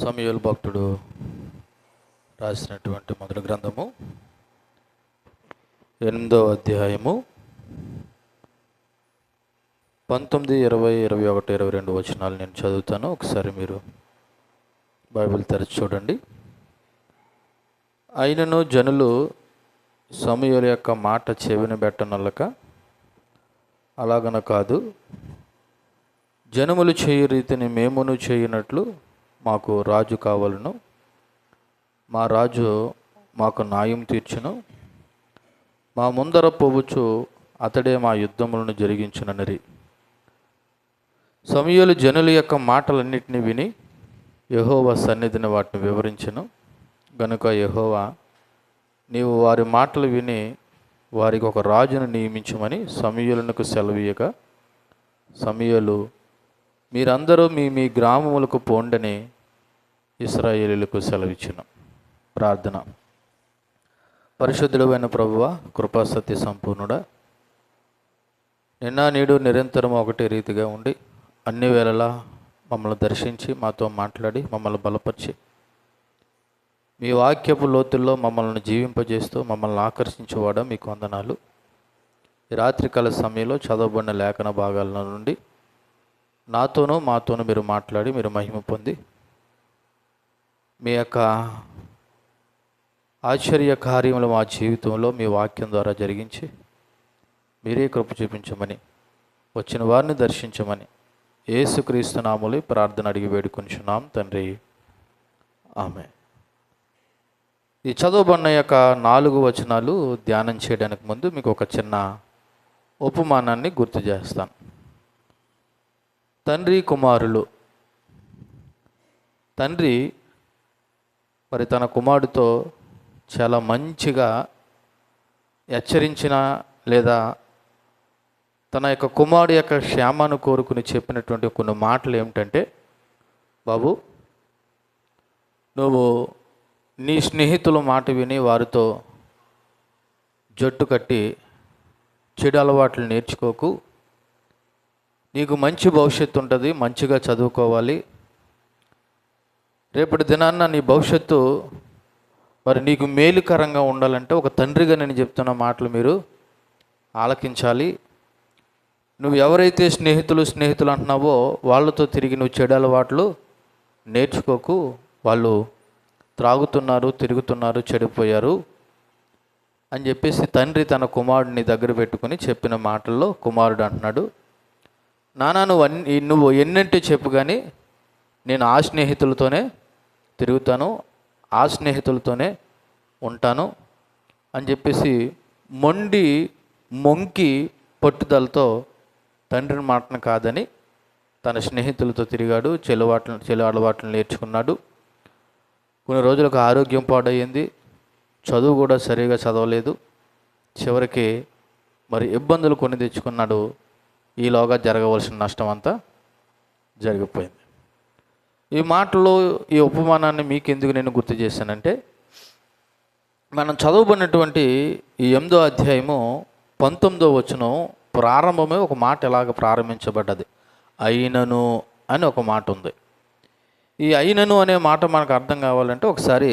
సమూయేలు భక్తుడు రాసినటువంటి మొదటి గ్రంథము 8వ అధ్యాయము 19, 20, 21, 22 వచనాలు నేను చదువుతాను. ఒకసారి మీరు బైబిల్ తెరచి చూడండి. అయినను జనులు సమూయేలు యొక్క మాట చెవిని పెట్టనొల్లక, అలాగన కాదు, జనములు చేయు రీతిని మేమును చేయనట్లు మాకు రాజు కావాలను, మా రాజు మాకు న్యాయం తీర్చును, మా ముందర పోవచ్చు అతడే మా యుద్ధములను జరిగించుననిరి. సమూయేలు జనుల యొక్క మాటలన్నిటినీ విని యెహోవా సన్నిధిని వాటిని వివరించెను. గనుక యెహోవా, నీవు వారి మాటలు విని వారికి ఒక రాజును నియమించమని సమూయేలునకు సెలవీయగా, సమూయేలు, మీరందరూ మీ మీ గ్రామములకు పోండని ఇశ్రాయేలీయులకు సెలవిచ్చెను. ప్రార్థన. పరిశుద్ధుడైన ప్రభువా, కృపా సత్య సంపూర్ణుడా, నిన్న నేడు నిరంతరం ఒకటే రీతిగా ఉండి అన్ని వేళలా మమ్మల్ని దర్శించి మాతో మాట్లాడి మమ్మల్ని బలపరిచి మీ వాక్యపు లోతుల్లో మమ్మల్ని జీవింపజేస్తూ మమ్మల్ని ఆకర్షించేవాడా మీకు వందనాలు. ఈ రాత్రికాల సమయంలో చదవబడిన లేఖన భాగాల నుండి నాతోనూ మాతోనూ మీరు మాట్లాడి మీరు మహిమ పొంది మీ యొక్క ఆశ్చర్య కార్యములు మా జీవితంలో మీ వాక్యం ద్వారా జరిగించి మీరే కృప చూపించమని, వచ్చిన వారిని దర్శించమని యేసుక్రీస్తు నామములో ప్రార్థన అడిగి వేడుకొనిచున్నాం తండ్రి, ఆమె. ఈ చదవబడిన యొక్క 4 వచనాలు ధ్యానం చేయడానికి ముందు మీకు ఒక చిన్న ఉపమానాన్ని గుర్తు చేస్తాను. తండ్రి కుమారులు. తండ్రి మరి తన కుమారుడితో చాలా మంచిగా హెచ్చరించిన లేదా తన యొక్క కుమారుడు యొక్క క్షేమాన్ని కోరుకుని చెప్పినటువంటి కొన్ని మాటలు ఏమిటంటే, బాబు, నువ్వు నీ స్నేహితుల మాట విని వారితో జట్టు కట్టి చెడు అలవాట్లు నేర్చుకోకు. నీకు మంచి భవిష్యత్తు ఉంటుంది, మంచిగా చదువుకోవాలి. రేపటి దినాన్న నీ భవిష్యత్తు మరి నీకు మేలుకరంగా ఉండాలంటే ఒక తండ్రిగా నేను చెప్తున్న మాటలు మీరు ఆలకించాలి. నువ్వు ఎవరైతే స్నేహితులు అంటున్నావో వాళ్ళతో తిరిగి నువ్వు చెడు అలవాట్లు నేర్చుకోకు. వాళ్ళు త్రాగుతున్నారు, తిరుగుతున్నారు, చెడిపోయారు అని చెప్పేసి తండ్రి తన కుమారుడిని దగ్గర పెట్టుకుని చెప్పిన మాటల్లో కుమారుడు అంటున్నాడు, నాన్న నువ్వు ఎన్నంటే చెప్పు, కానీ నేను ఆ స్నేహితులతోనే తిరుగుతాను, ఆ స్నేహితులతోనే ఉంటాను అని చెప్పేసి మొంకి పట్టుదలతో తండ్రిని మాటను కాదని తన స్నేహితులతో తిరిగాడు, చెడు అలవాట్లను నేర్చుకున్నాడు. కొన్ని రోజులకు ఆరోగ్యం పాడయ్యింది, చదువు కూడా సరిగా చదవలేదు, చివరికి మరి ఇబ్బందులు కొని తెచ్చుకున్నాడు. ఈలోగా జరగవలసిన నష్టం అంతా జరిగిపోయింది. ఈ మాటలో ఈ ఉపమానాన్ని మీకు ఎందుకు నేను గుర్తు చేశానంటే, మనం చదవబడినటువంటి ఈ 8వ అధ్యాయము 19వ వచనం ప్రారంభమే ఒక మాట ఎలాగ ప్రారంభించబడ్డది, అయినను అని ఒక మాట ఉంది. ఈ అయినను అనే మాట మనకు అర్థం కావాలంటే ఒకసారి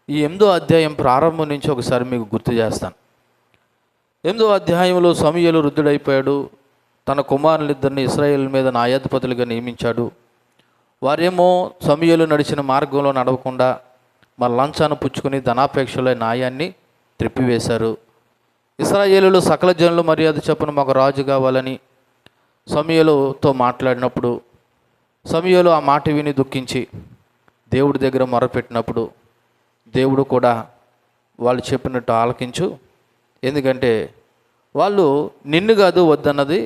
ఈ 8వ అధ్యాయం ప్రారంభం నుంచి ఒకసారి మీకు గుర్తు చేస్తాను. 8వ అధ్యాయంలో సమూయేలు వృద్ధుడైపోయాడు. తన కుమారులిద్దరిని ఇశ్రాయేలు మీద న్యాయాధిపతులుగా నియమించాడు. వారేమో సమూయేలు నడిచిన మార్గంలో నడవకుండా మరి లంచాన్ని పుచ్చుకొని ధనాపేక్షలో న్యాయాన్ని త్రిప్పివేశారు. ఇశ్రాయేలులో సకల జనులు మర్యాద చొప్పున మాకు రాజు కావాలని సమూయేలుతో మాట్లాడినప్పుడు సమూయేలు ఆ మాట విని దుఃఖించి దేవుడి దగ్గర మొరపెట్టినప్పుడు దేవుడు కూడా వాళ్ళు చెప్పినట్టు ఆలకించు, ఎందుకంటే వాళ్ళు నిన్ను కాదు వద్దన్నది,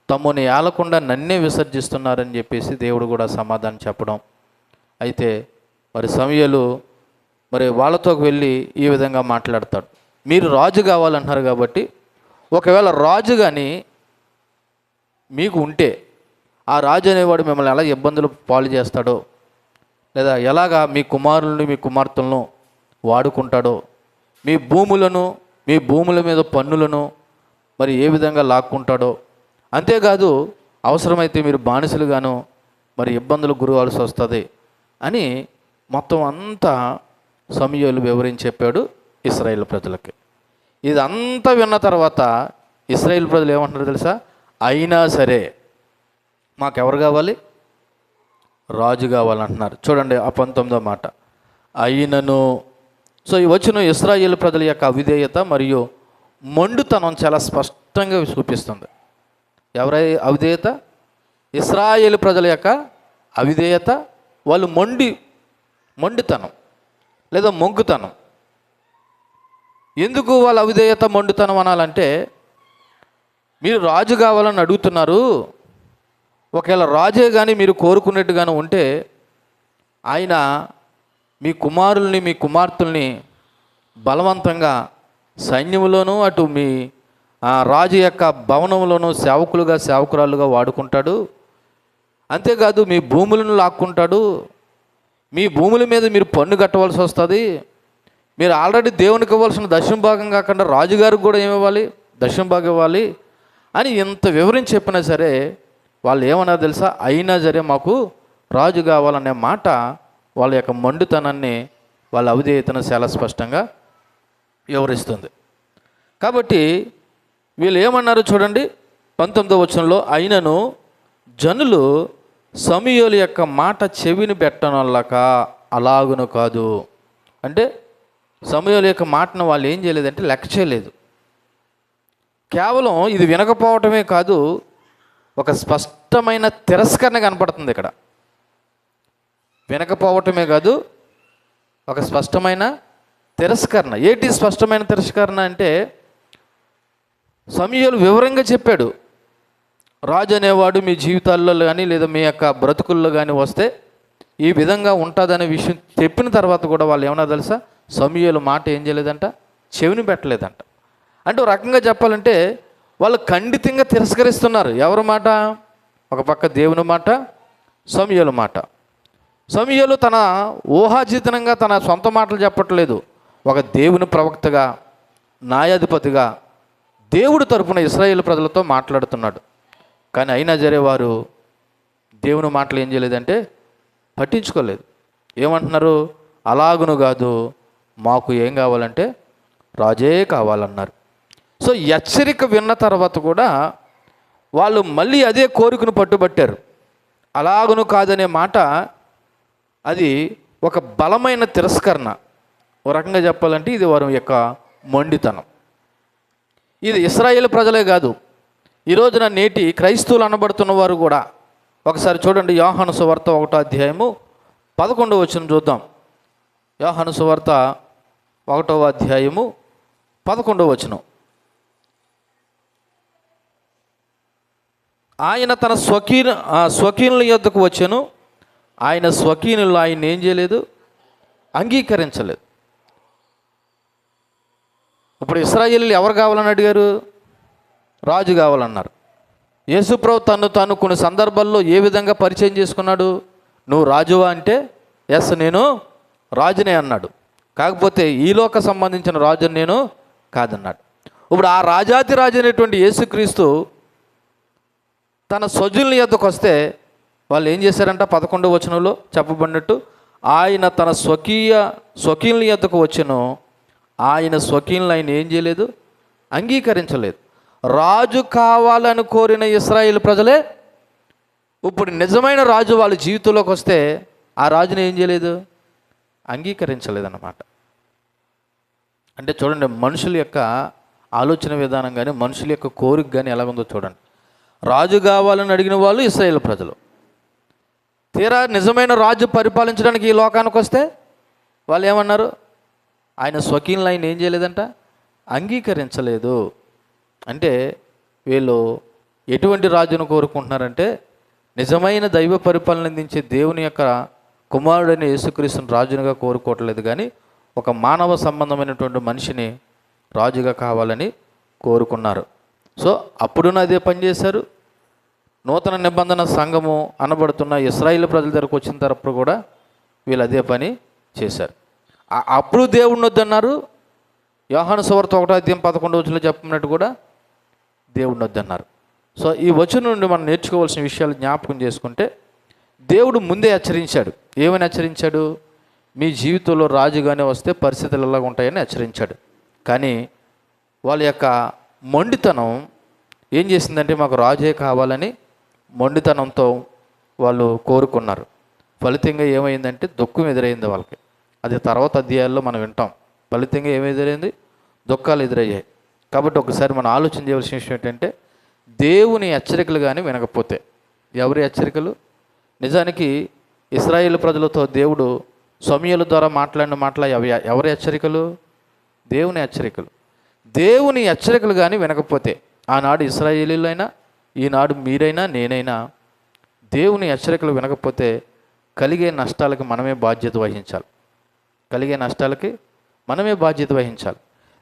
తమ్ముని ఏలకుండా నన్నే విసర్జిస్తున్నారని చెప్పేసి దేవుడు కూడా సమాధానం చెప్పడం. అయితే మరి సమూయేలు మరి వాళ్ళతో వెళ్ళి ఈ విధంగా మాట్లాడతాడు, మీరు రాజు కావాలంటున్నారు కాబట్టి ఒకవేళ రాజు కానీ మీకు ఉంటే ఆ రాజు అనేవాడు మిమ్మల్ని ఎలా ఇబ్బందులు పాలు చేస్తాడో, లేదా ఎలాగా మీ కుమారులను మీ కుమార్తెలను వాడుకుంటాడో, మీ భూముల మీద పన్నులను మరి ఏ విధంగా లాక్కుంటాడో, అంతేకాదు అవసరమైతే మీరు బానిసలుగాను మరి ఇబ్బందులు గురవాల్సి వస్తుంది. అని మొత్తం అంతా సమూయేలు వివరించి చెప్పాడు ఇశ్రాయేలు ప్రజలకి. ఇదంతా విన్న తర్వాత ఇశ్రాయేలు ప్రజలు ఏమంటున్నారు తెలుసా? అయినా సరే మాకెవరు కావాలి? రాజు కావాలంటున్నారు. చూడండి ఆ 19వ మాట. అయినను. సో ఈ వచనం ఇశ్రాయేలు ప్రజల యొక్క అవిధేయత మరియు మొండుతనం చాలా స్పష్టంగా చూపిస్తుంది. ఎవరై అవిధేయత? ఇశ్రాయేలు ప్రజల యొక్క అవిధేయత. వాళ్ళు మొండితనం లేదా మొంగుతనం. ఎందుకు వాళ్ళ అవిధేయత మొండుతనం అనాలంటే, మీరు రాజు కావాలని అడుగుతున్నారు, ఒకవేళ రాజే కానీ మీరు కోరుకున్నట్టుగానే ఉంటే ఆయన మీ కుమారుల్ని మీ కుమార్తెల్ని బలవంతంగా సైన్యంలోనూ అటు మీ రాజు యొక్క భవనంలోనూ సేవకురాలుగా వాడుకుంటాడు. అంతేకాదు మీ భూములను లాక్కుంటాడు. మీ భూముల మీద మీరు పన్ను కట్టవలసి వస్తుంది. మీరు ఆల్రెడీ దేవునికి ఇవ్వాల్సిన దశమ భాగం కాకుండా రాజుగారికి కూడా ఏమివ్వాలి? దశమ భాగం ఇవ్వాలి అని ఇంత వివరించి చెప్పినా సరే వాళ్ళు ఏమన్నారు తెలుసా? అయినా సరే మాకు రాజు కావాలనే మాట వాళ్ళ యొక్క మొండితనాన్ని, వాళ్ళ అవిధేయతను చాలా స్పష్టంగా వివరిస్తుంది. కాబట్టి వీళ్ళు ఏమన్నారు చూడండి 19వ వచనంలో, అయినను జనులు సమూయేలు యొక్క మాట చెవిని పెట్టనొల్లక అలాగును కాదు. అంటే సమూయేలు యొక్క మాటను వాళ్ళు ఏం చేయలేదంటే లెక్క చేయలేదు. కేవలం ఇది వినకపోవటమే కాదు, ఒక స్పష్టమైన తిరస్కరణ కనపడుతుంది ఇక్కడ. వినకపోవటమే కాదు, ఒక స్పష్టమైన తిరస్కరణ. ఏంటి స్పష్టమైన తిరస్కరణ అంటే, సమూయేలు వివరంగా చెప్పాడు, రాజు అనేవాడు మీ జీవితాల్లో కానీ లేదా మీ యొక్క బ్రతుకుల్లో కానీ వస్తే ఈ విధంగా ఉంటుందనే విషయం చెప్పిన తర్వాత కూడా వాళ్ళు ఏమన్నా తెలుసా? సమూయేలు మాట ఏం చేయలేదంట? చెవిని పెట్టలేదంట. అంటే ఒక రకంగా చెప్పాలంటే వాళ్ళు ఖండితంగా తిరస్కరిస్తున్నారు. ఎవరి మాట? ఒక పక్క దేవుని మాట, సమూయేలు మాట. సమూయేలు తన ఊహాజీతనంగా తన సొంత మాటలు చెప్పట్లేదు. ఒక దేవుని ప్రవక్తగా, న్యాయాధిపతిగా దేవుడి తరపున ఇశ్రాయేలు ప్రజలతో మాట్లాడుతున్నాడు. కానీ అయినా సరే వారు దేవుని మాటలు ఏం చేయలేదంటే పట్టించుకోలేదు. ఏమంటున్నారు? అలాగును కాదు, మాకు ఏం కావాలంటే రాజే కావాలన్నారు. సో హెచ్చరిక విన్న తర్వాత కూడా వాళ్ళు మళ్ళీ అదే కోరికను పట్టుబట్టారు. అలాగును కాదనే మాట అది ఒక బలమైన తిరస్కరణ. ఒక రకంగా చెప్పాలంటే ఇది వారి యొక్క మొండితనం. ఇది ఇశ్రాయేలు ప్రజలే కాదు, ఈ రోజున నేటి క్రైస్తవులు అనబడుతున్న వారు కూడా. ఒకసారి చూడండి యోహాను సువార్త 1వ అధ్యాయము 11వ వచనం చూద్దాం. యోహాను సువార్త 1వ అధ్యాయము 11వ వచనం. ఆయన తన స్వకీనుల యొద్దకు వచ్చెను, ఆయన స్వకీనులు ఆయన ఏం చేయలేదు? అంగీకరించలేదు. ఇప్పుడు ఇశ్రాయేలీయులు ఎవరు కావాలని అడిగారు? రాజు కావాలన్నారు. యేసుప్రభు తను కొన్ని సందర్భాల్లో ఏ విధంగా పరిచయం చేసుకున్నాడు? నువ్వు రాజువా అంటే ఎస్ నేను రాజునే అన్నాడు. కాకపోతే ఈ లోక సంబంధించిన రాజుని నేను కాదన్నాడు. ఇప్పుడు ఆ రాజాతి రాజు అనేటువంటి యేసుక్రీస్తు తన స్వజనుల యొద్దకు వస్తే వాళ్ళు ఏం చేశారంట? 11వ వచనంలో చెప్పబడినట్టు, ఆయన తన స్వకీయుల యొద్దకు వచ్చెను, ఆయన స్వకీయులను ఆయన ఏం చేయలేదు? అంగీకరించలేదు. రాజు కావాలని కోరిన ఇశ్రాయేలు ప్రజలే ఇప్పుడు నిజమైన రాజు వాళ్ళ జీవితంలోకి వస్తే ఆ రాజుని ఏం చేయలేదు? అంగీకరించలేదన్నమాట. అంటే చూడండి, మనుషుల యొక్క ఆలోచన విధానం కానీ మనుషుల యొక్క కోరిక కానీ ఎలాగుందో చూడండి. రాజు కావాలని అడిగిన వాళ్ళు ఇశ్రాయేలు ప్రజలు. తీరా నిజమైన రాజు పరిపాలించడానికి ఈ లోకానికి వస్తే వాళ్ళు ఏమన్నారు? ఆయన స్వకీయులను ఆయన ఏం చేయలేదంట? అంగీకరించలేదు. అంటే వీళ్ళు ఎటువంటి రాజును కోరుకుంటున్నారంటే, నిజమైన దైవ పరిపాలన అందించే దేవుని యొక్క కుమారుడైన యేసుక్రీస్తుని రాజునుగా కోరుకోవట్లేదు, కానీ ఒక మానవ సంబంధమైనటువంటి మనిషిని రాజుగా కావాలని కోరుకున్నారు. సో అప్పుడున్న అదే పని చేశారు. నూతన నిబంధన సంఘము అనబడుతున్న ఇశ్రాయేలు ప్రజల దగ్గరకు వచ్చిన తరపుడు కూడా వీళ్ళు అదే పని చేశారు. అప్పుడు దేవుడిని వద్దన్నారు. యోహాను సువార్త 1వ అధ్యాయం 11వ వచనంలో చెప్పినట్టు కూడా దేవుడిని వద్దన్నారు. సో ఈ వచనం నుండి మనం నేర్చుకోవాల్సిన విషయాలు జ్ఞాపకం చేసుకుంటే, దేవుడు ముందే హెచ్చరించాడు ఏమని హెచ్చరించాడు? మీ జీవితంలో రాజుగానే వస్తే పరిస్థితులు ఎలాగ ఉంటాయని హెచ్చరించాడు. కానీ వాళ్ళ యొక్క మొండితనం ఏం చేసిందంటే మాకు రాజే కావాలని మొండితనంతో వాళ్ళు కోరుకున్నారు. ఫలితంగా ఏమైందంటే దుఃఖం ఎదురైంది వాళ్ళకి. అది తర్వాత అధ్యాయాల్లో మనం వింటాం. ఫలితంగా ఏమి ఎదురైంది? దుఃఖాలు ఎదురయ్యాయి. కాబట్టి ఒకసారి మనం ఆలోచన చేయవలసిన విషయం ఏంటంటే, దేవుని హెచ్చరికలు కానీ వినకపోతే, ఎవరి హెచ్చరికలు? నిజానికి ఇశ్రాయేలు ప్రజలతో దేవుడు సమూయేలు ద్వారా మాట్లాడిన మాటలు ఎవరి హెచ్చరికలు? దేవుని హెచ్చరికలు. దేవుని హెచ్చరికలు కానీ వినకపోతే, ఆనాడు ఇశ్రాయేలీలైనా ఈనాడు మీరైనా నేనైనా దేవుని హెచ్చరికలు వినకపోతే కలిగే నష్టాలకి మనమే బాధ్యత వహించాలి. కలిగే నష్టాలకి మనమే బాధ్యత వహించాలి.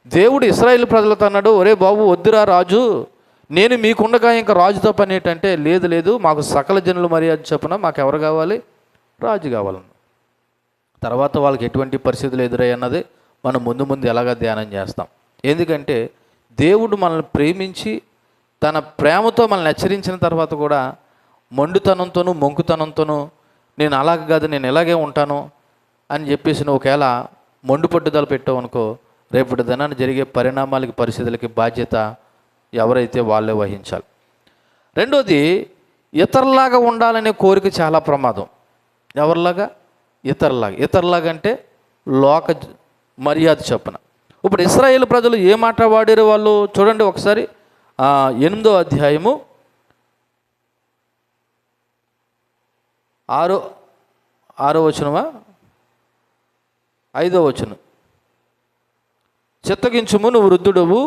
దేవుడు ఇశ్రాయేలు ప్రజలతో అన్నాడు, ఒరే బాబు వద్దురా రాజు, నేను మీకుండగా ఇంకా రాజుతో పని ఏంటంటే, లేదు లేదు మాకు సకల జనులు మర్యాద చొప్పున మాకు ఎవరు కావాలి? రాజు కావాలన్న. తర్వాత వాళ్ళకి ఎటువంటి పరిస్థితులు ఎదురయ్యన్నది మనం ముందు ముందు ఎలాగ ధ్యానం చేస్తాం. ఎందుకంటే దేవుడు మనల్ని ప్రేమించి తన ప్రేమతో మనల్ని హెచ్చరించిన తర్వాత కూడా మొండుతనంతోనూ మొంకుతనంతోనూ నేను అలాగ కాదు నేను ఇలాగే ఉంటాను అని చెప్పేసి నువ్వు ఒకవేళ మొండు పట్టుదల పెట్టావు అనుకో, రేపటి దినాన్ని జరిగే పరిణామాలకి పరిస్థితులకి బాధ్యత ఎవరైతే వాళ్ళే వహించాలి. రెండోది, ఇతరులాగా ఉండాలనే కోరిక చాలా ప్రమాదం. ఎవరిలాగా? ఇతరులాగా అంటే లోక మర్యాద చొప్పున. ఇప్పుడు ఇశ్రాయేలు ప్రజలు ఏ మాట వాడారు వాళ్ళు చూడండి ఒకసారి. 8వ అధ్యాయము 6వ వచనమా 5వ వచనం. చిత్తగించుము, నువ్వు వృద్ధుడవు,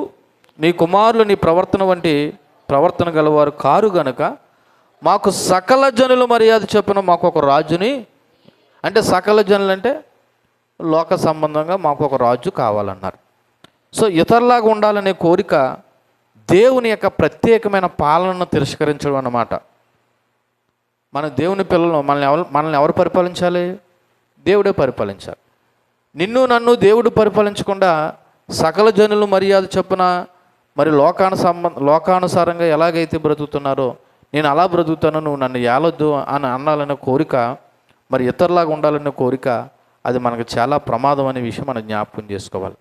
నీ కుమారులు నీ ప్రవర్తన వంటి ప్రవర్తన గలవారు కారు గనుక మాకు సకల జనుల మర్యాద చొప్పున మాకు ఒక రాజుని, అంటే సకల జనులు అంటే లోక సంబంధంగా మాకు ఒక రాజు కావాలన్నారు. సో ఇతరులాగా ఉండాలనే కోరిక దేవుని యొక్క ప్రత్యేకమైన పాలనను తిరస్కరించడం అన్నమాట. మన దేవుని పిల్లలను మనల్ని ఎవరు పరిపాలించాలి? దేవుడే పరిపాలించాలి. నిన్ను నన్ను దేవుడు పరిపాలించకుండా సకల జనులు మర్యాద చొప్పున మరి లోకానుసారంగా ఎలాగైతే బ్రతుకుతున్నారో నేను అలా బ్రతుకుతాను, నువ్వు నన్ను ఏలొద్దు అని అనాలనే కోరిక, మరి ఇతరులాగా ఉండాలనే కోరిక, అది మనకు చాలా ప్రమాదం అనే విషయం మనం జ్ఞాపకం చేసుకోవాలి.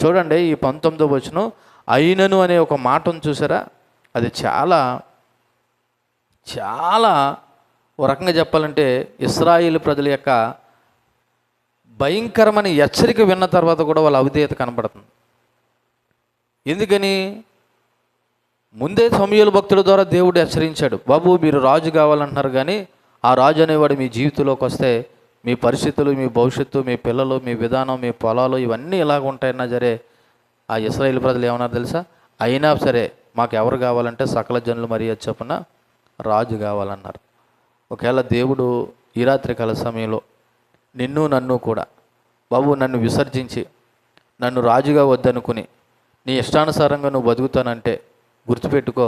చూడండి ఈ 19వ వచనం, అయినను అనే ఒక మాటను చూసారా? అది చాలా చాలా ఓ రకంగా చెప్పాలంటే ఇశ్రాయేలు ప్రజల యొక్క భయంకరమైన హెచ్చరిక విన్న తర్వాత కూడా వాళ్ళ అవిధేయత కనబడుతుంది. ఎందుకని? ముందే సమూయేలు భక్తుల ద్వారా దేవుడు హెచ్చరించాడు, బాబు మీరు రాజు కావాలంటున్నారు, కానీ ఆ రాజు అనేవాడు మీ జీవితంలోకి వస్తే మీ పరిస్థితులు, మీ భవిష్యత్తు, మీ పిల్లలు, మీ విధానం, మీ పొలాలు ఇవన్నీ ఇలాగ ఉంటాయన్నా సరే, ఆ ఇశ్రాయేలు ప్రజలు ఏమన్నారు తెలుసా? అయినా సరే మాకు ఎవరు కావాలంటే సకల జనులు మర్యాద చొప్పున రాజు కావాలన్నారు. ఒకవేళ దేవుడు ఈ రాత్రి కాల సమయంలో నిన్ను నన్ను కూడా, బాబు నన్ను విసర్జించి నన్ను రాజుగా వద్దనుకుని నీ ఇష్టానుసారంగా నువ్వు బతుకుతానంటే గుర్తుపెట్టుకో,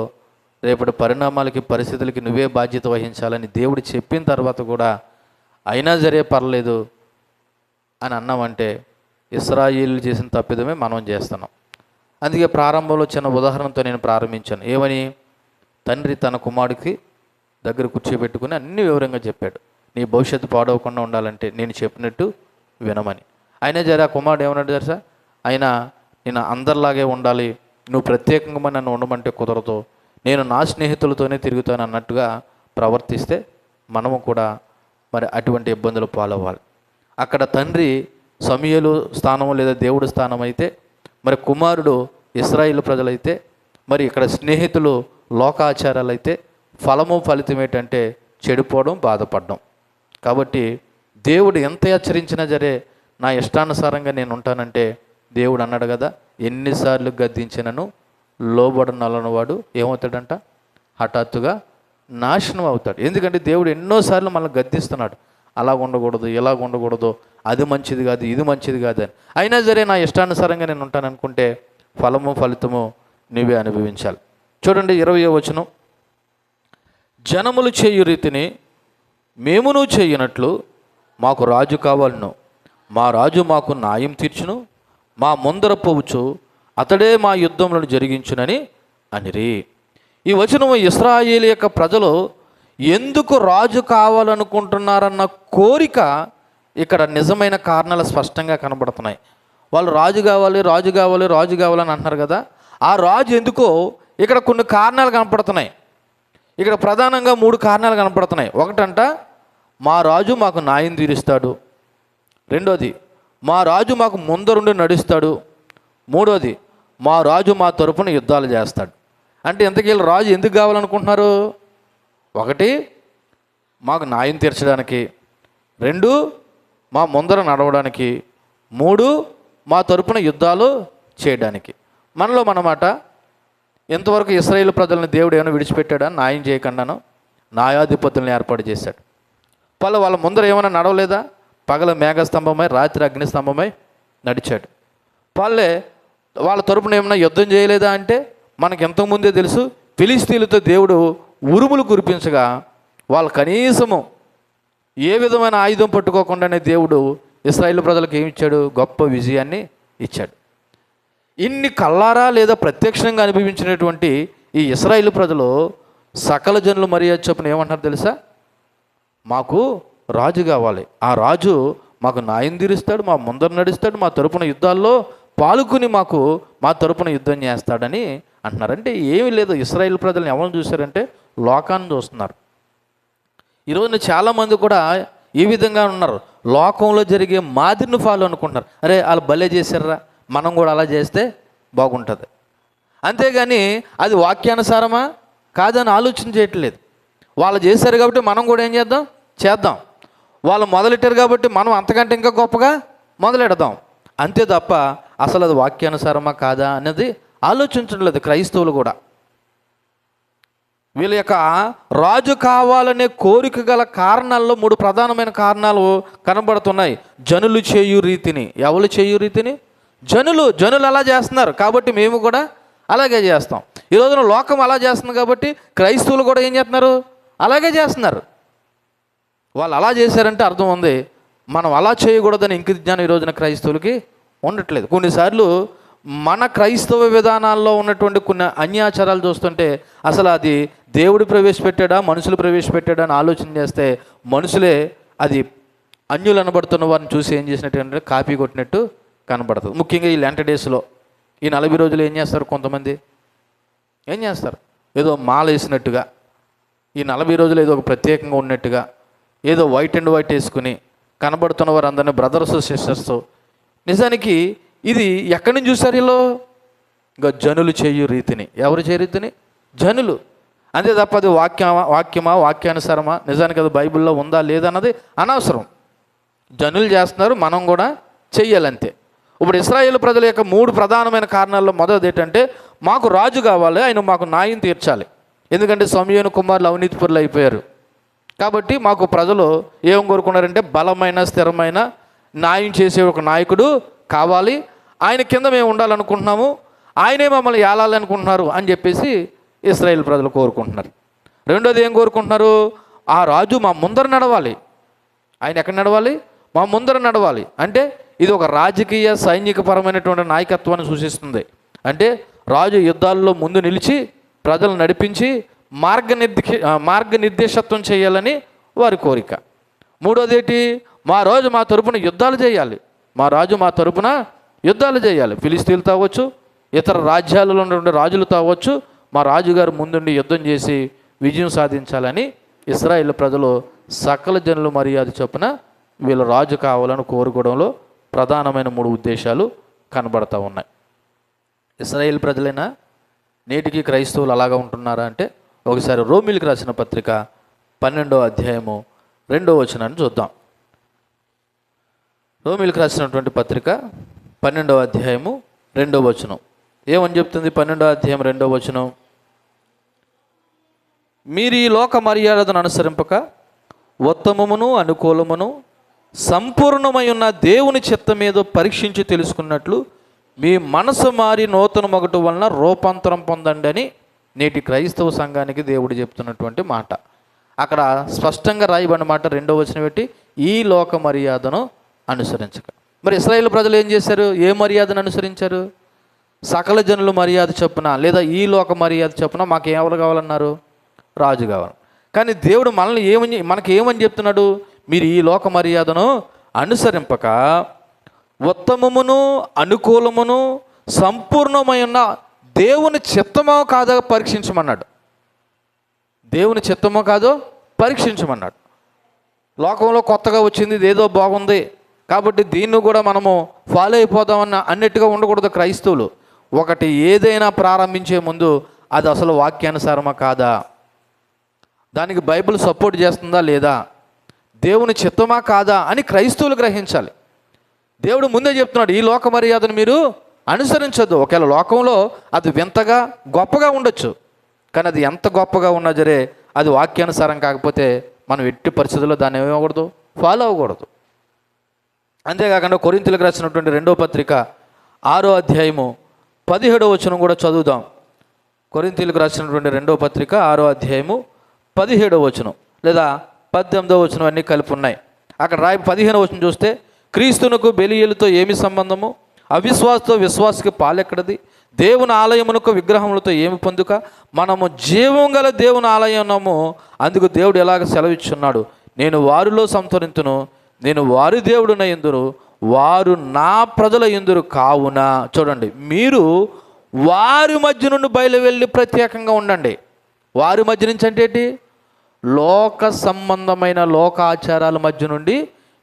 రేపటి పరిణామాలకి పరిస్థితులకి నువ్వే బాధ్యత వహించాలని దేవుడు చెప్పిన తర్వాత కూడా అయినా సరే పర్లేదు అని అన్నామంటే ఇశ్రాయేలు చేసిన తప్పిదమే మనం చేస్తున్నాం. అందుకే ప్రారంభంలో చిన్న ఉదాహరణతో నేను ప్రారంభించాను. ఏమని? తండ్రి తన కుమారుడికి దగ్గర కూర్చోబెట్టుకుని అన్ని వివరంగా చెప్పాడు, నీ భవిష్యత్తు పాడవకుండా ఉండాలంటే నేను చెప్పినట్టు వినమని. అయినా సరే ఆ కుమారుడు ఏమన్నాడు తెలుసా? అయినా నేను అందరిలాగే ఉండాలి, నువ్వు ప్రత్యేకంగా నన్ను ఉండమంటే కుదరదు, నేను నా స్నేహితులతోనే తిరుగుతాను అన్నట్టుగా ప్రవర్తిస్తే మనము కూడా మరి అటువంటి ఇబ్బందులు పాలవ్వాలి. అక్కడ తండ్రి సమూయేలు స్థానం లేదా దేవుడి స్థానం అయితే, మరి కుమారుడు ఇశ్రాయేలు ప్రజలైతే, మరి ఇక్కడ స్నేహితులు లోకాచారాలు అయితే, ఫలితం ఏంటంటే చెడిపోవడం, బాధపడడం. కాబట్టి దేవుడు ఎంత హెచ్చరించినా సరే నా ఇష్టానుసారంగా నేను ఉంటానంటే, దేవుడు అన్నాడు కదా, ఎన్నిసార్లు గద్దించినను లోబడనలను వాడు ఏమవుతాడంట? హఠాత్తుగా నాశనం అవుతాడు. ఎందుకంటే దేవుడు ఎన్నోసార్లు మనల్ని గద్దిస్తున్నాడు, అలా ఉండకూడదు, ఇలా ఉండకూడదు, అది మంచిది కాదు, ఇది మంచిది కాదు అని. అయినా సరే నా ఇష్టానుసారంగా నేను ఉంటాను అనుకుంటే ఫలితము నువ్వే అనుభవించాలి. చూడండి 20వ వచనం, జనములు చేయు రీతిని మేమును చేయనట్లు మాకు రాజు కావాలను, మా రాజు మాకు న్యాయం తీర్చును, మా ముందర పోవచ్చు అతడే మా యుద్ధములను జరిగించునని అనిరి. ఈ వచనము ఇశ్రాయేలు యొక్క ప్రజలు ఎందుకు రాజు కావాలనుకుంటున్నారన్న కోరిక ఇక్కడ నిజమైన కారణాలు స్పష్టంగా కనబడుతున్నాయి. వాళ్ళు రాజు కావాలి, రాజు కావాలి, రాజు కావాలని అంటున్నారు కదా, ఆ రాజు ఎందుకో ఇక్కడ కొన్ని కారణాలు కనపడుతున్నాయి. ఇక్కడ ప్రధానంగా 3 కారణాలు కనపడుతున్నాయి. ఒకటంట, మా రాజు మాకు న్యాయం తీరుస్తాడు. రెండోది, మా రాజు మాకు ముందరుండి నడుస్తాడు. మూడోది, మా రాజు మా తరపున యుద్ధాలు చేస్తాడు. అంటే ఇంతకీ రాజు ఎందుకు కావాలనుకుంటున్నారు? ఒకటి, మాకు న్యాయం తీర్చడానికి. 2, మా ముందర నడవడానికి. 3, మా తరపున యుద్ధాలు చేయడానికి. మనలో మనమాట, ఇంతవరకు ఇశ్రాయేలు ప్రజలను దేవుడు ఏమైనా విడిచిపెట్టాడా? న్యాయం చేయకుండాను న్యాయాధిపతులను ఏర్పాటు చేశాడు. వాళ్ళ ముందర ఏమైనా నడవలేదా? పగల మేఘస్తంభమై రాత్రి అగ్నిస్తంభమై నడిచాడు. వాళ్ళ తరపున ఏమైనా యుద్ధం చేయలేదా అంటే మనకి ఎంతోముందే తెలుసు. ఫిలిస్తీన్లతో దేవుడు ఉరుములు కురిపించగా వాళ్ళు కనీసము ఏ విధమైన ఆయుధం పట్టుకోకుండానే దేవుడు ఇశ్రాయేలు ప్రజలకు ఏమి ఇచ్చాడు? గొప్ప విజయాన్ని ఇచ్చాడు. ఇన్ని కల్లారా లేదా ప్రత్యక్షంగా అనుభవించినటువంటి ఈ ఇశ్రాయేలు ప్రజలు సకల జనులు మర్యాద చొప్పున ఏమంటారు తెలుసా? మాకు రాజు కావాలి, ఆ రాజు మాకు న్యాయం తీరుస్తాడు, మా ముందర నడుస్తాడు, మా తరపున యుద్ధాల్లో పాల్గొని మా తరపున యుద్ధం చేస్తాడని అంటున్నారు. అంటే ఏమీ లేదు, ఇశ్రాయేలు ప్రజలను ఎవరిని చూశారంటే లోకాన్ని చూస్తున్నారు. ఈరోజు చాలామంది కూడా ఈ విధంగా ఉన్నారు. లోకంలో జరిగే మాదిరిని ఫాలో అనుకుంటున్నారు. అరే వాళ్ళు భలే చేశారా, మనం కూడా అలా చేస్తే బాగుంటుంది. అంతేగాని అది వాక్యానుసారమా కాదని ఆలోచన చేయట్లేదు. వాళ్ళు చేశారు కాబట్టి మనం కూడా ఏం చేద్దాం. వాళ్ళు మొదలెట్టారు కాబట్టి మనం అంతకంటే ఇంకా గొప్పగా మొదలెడదాం. అంతే తప్ప అసలు అది వాక్యానుసారమా కాదా అనేది ఆలోచించట్లేదు క్రైస్తవులు కూడా. వీళ్ళ యొక్క రాజు కావాలనే కోరిక గల కారణాల్లో 3 ప్రధానమైన కారణాలు కనబడుతున్నాయి. జనులు చేయు రీతిని. ఎవరు చేయు రీతిని? జనులు అలా చేస్తున్నారు కాబట్టి మేము కూడా అలాగే చేస్తాం. ఈ రోజున లోకం అలా చేస్తుంది కాబట్టి క్రైస్తవులు కూడా ఏం చేస్తున్నారు? అలాగే చేస్తున్నారు. వాళ్ళు అలా చేశారంటే అర్థం ఉంది, మనం అలా చేయకూడదని ఇంక జ్ఞానం ఈ రోజున క్రైస్తవులకి ఉండట్లేదు. కొన్నిసార్లు మన క్రైస్తవ విధానాల్లో ఉన్నటువంటి కొన్ని అన్యాచారాలు చూస్తుంటే అసలు అది దేవుడు ప్రవేశపెట్టాడా మనుషులు ప్రవేశపెట్టాడా అని ఆలోచన చేస్తే మనుషులే అది అన్యులు అనబడుతున్న వారిని చూసి ఏం చేసినట్టు కాపీ కొట్టినట్టు కనబడుతుంది. ముఖ్యంగా ఈ లెంట డేస్లో ఈ 40 రోజులు ఏం చేస్తారు? కొంతమంది ఏం చేస్తారు? ఏదో మాల వేసినట్టుగా ఈ 40 రోజులు ఏదో ఒక ప్రత్యేకంగా ఉన్నట్టుగా ఏదో వైట్ అండ్ వైట్ వేసుకుని కనబడుతున్న వారు అందరినీ బ్రదర్స్ సిస్టర్స్. నిజానికి ఇది ఎక్కడి నుంచి చూసారు? వీళ్ళు ఇంకా జనులు చేయు రీతిని. ఎవరు చేయు రీతిని? జనులు. అంతే తప్ప అది వాక్యమా వాక్యానుసారమా నిజానికి అది బైబిల్లో ఉందా లేదా అన్నది అనవసరం. జనులు చేస్తున్నారు, మనం కూడా చెయ్యాలంతే. ఇప్పుడు ఇశ్రాయేలు ప్రజల యొక్క 3 ప్రధానమైన కారణాల్లో మొదటిది ఏంటంటే మాకు రాజు కావాలి, ఆయన మాకు న్యాయం తీర్చాలి. ఎందుకంటే సమయోను కుమారులు అవినీతిపరులు అయిపోయారు కాబట్టి మాకు ప్రజలు ఏం కోరుకున్నారంటే బలమైన స్థిరమైన న్యాయం చేసే ఒక నాయకుడు కావాలి, ఆయన కింద మేము ఉండాలనుకుంటున్నాము, ఆయనే మమ్మల్ని ఏలాలనుకుంటున్నారు అని చెప్పేసి ఇశ్రాయేలు ప్రజలు కోరుకుంటున్నారు. రెండోది ఏం కోరుకుంటున్నారు? ఆ రాజు మా ముందర నడవాలి. ఆయన ఎక్కడ నడవాలి? మా ముందర నడవాలి. అంటే ఇది ఒక రాజకీయ సైనికపరమైనటువంటి నాయకత్వాన్ని సూచిస్తుంది. అంటే రాజు యుద్ధాల్లో ముందు నిలిచి ప్రజలు నడిపించి మార్గనిర్దేశత్వం చేయాలని వారి కోరిక. మూడోది ఏంటి? మా రాజు మా తరపున యుద్ధాలు చేయాలి. మా రాజు మా తరపున యుద్ధాలు చేయాలి. ఫిలిస్తీన్లతో అవ్వచ్చు, ఇతర రాజ్యాలలో ఉండే రాజులతో అవ్వచ్చు, మా రాజుగారు ముందుండి యుద్ధం చేసి విజయం సాధించాలని ఇశ్రాయేలు ప్రజలు సకల జనులు మర్యాద చొప్పున వీళ్ళు రాజు కావాలని కోరుకోవడంలో ప్రధానమైన 3 ఉద్దేశాలు కనబడతా ఉన్నాయి. ఇశ్రాయేలు ప్రజలైనా నేటికి క్రైస్తవులు అలాగా ఉంటున్నారా అంటే ఒకసారి రోమీయులకు రాసిన పత్రిక 12వ అధ్యాయము 2వ వచనాన్ని చూద్దాం. రోమీయులకు రాసినటువంటి పత్రిక 12వ అధ్యాయము 2వ వచనం ఏమని చెప్తుంది? 12వ అధ్యాయం 2వ వచనం, మీరు ఈ లోక మర్యాదను అనుసరింపక ఉత్తమమును అనుకూలమును సంపూర్ణమై ఉన్న దేవుని చిత్తమేదో పరీక్షించి తెలుసుకున్నట్లు మీ మనసు మారి నూతన మొగటు వలన రూపాంతరం పొందండి అని నేటి క్రైస్తవ సంఘానికి దేవుడు చెప్తున్నటువంటి మాట. అక్కడ స్పష్టంగా రాయబడిన మాట 2వ వచనం పెట్టి ఈ లోక మర్యాదను అనుసరించక. మరి ఇశ్రాయేలు ప్రజలు ఏం చేశారు? ఏ మర్యాదను అనుసరించారు? సకల జనులు మర్యాద చొప్పున లేదా ఈ లోక మర్యాద చొప్పున మాకు ఎవరు కావాలన్నారు? రాజు కావాలి. కానీ దేవుడు మనకి ఏమని చెప్తున్నాడు? మీరు ఈ లోక మర్యాదను అనుసరింపక ఉత్తమమును అనుకూలమును సంపూర్ణమైన దేవుని చిత్తమో కాదో పరీక్షించమన్నాడు. దేవుని చిత్తమో కాదో పరీక్షించమన్నాడు. లోకంలో కొత్తగా వచ్చింది, ఇదేదో బాగుంది కాబట్టి దీన్ని కూడా మనము ఫాలో అయిపోదామన్న అన్నట్టుగా ఉండకూడదు క్రైస్తవులు. ఒకటి ఏదైనా ప్రారంభించే ముందు అది అసలు వాక్యానుసారమా కాదా, దానికి బైబిల్ సపోర్ట్ చేస్తుందా లేదా, దేవుని చిత్తమా కాదా అని క్రైస్తవులు గ్రహించాలి. దేవుడు ముందే చెప్తున్నాడు, ఈ లోక మర్యాదను మీరు అనుసరించద్దు. ఒకవేళ లోకంలో అది వింతగా గొప్పగా ఉండొచ్చు, కానీ అది ఎంత గొప్పగా ఉన్నా సరే అది వాక్యానుసారం కాకపోతే మనం ఎట్టి పరిస్థితుల్లో దాన్ని ఏమవ్వకూడదు, ఫాలో అవ్వకూడదు. అంతేకాకుండా కొరింథీయులకు రాసినటువంటి 2వ పత్రిక 6వ అధ్యాయము 17వ వచనం కూడా చదువుదాం. కొరింథీయులకు రాసినటువంటి 2వ పత్రిక 6వ అధ్యాయము 17వ వచనం లేదా 18వ వచనం అన్నీ కలిపి ఉన్నాయి. అక్కడ 15వ వచనం చూస్తే, క్రీస్తునకు బెలియలతో ఏమి సంబంధము, అవిశ్వాసతో విశ్వాసకి పాలెక్కడది, దేవుని ఆలయమునకు విగ్రహములతో ఏమి పొందుక, మనము జీవం గల దేవుని ఆలయము, అందుకు దేవుడు ఎలాగ సెలవిచ్చున్నాడు, నేను వారిలో సంతరింతును, నేను వారి దేవుడున ఎందురు, వారు నా ప్రజల ఎందురు కావున. చూడండి, మీరు వారి మధ్య నుండి బయలు వెళ్ళి ప్రత్యేకంగా ఉండండి. వారి మధ్య నుంచి అంటే ఏంటి? లోక సంబంధమైన లోక ఆచారాల మధ్య నుండి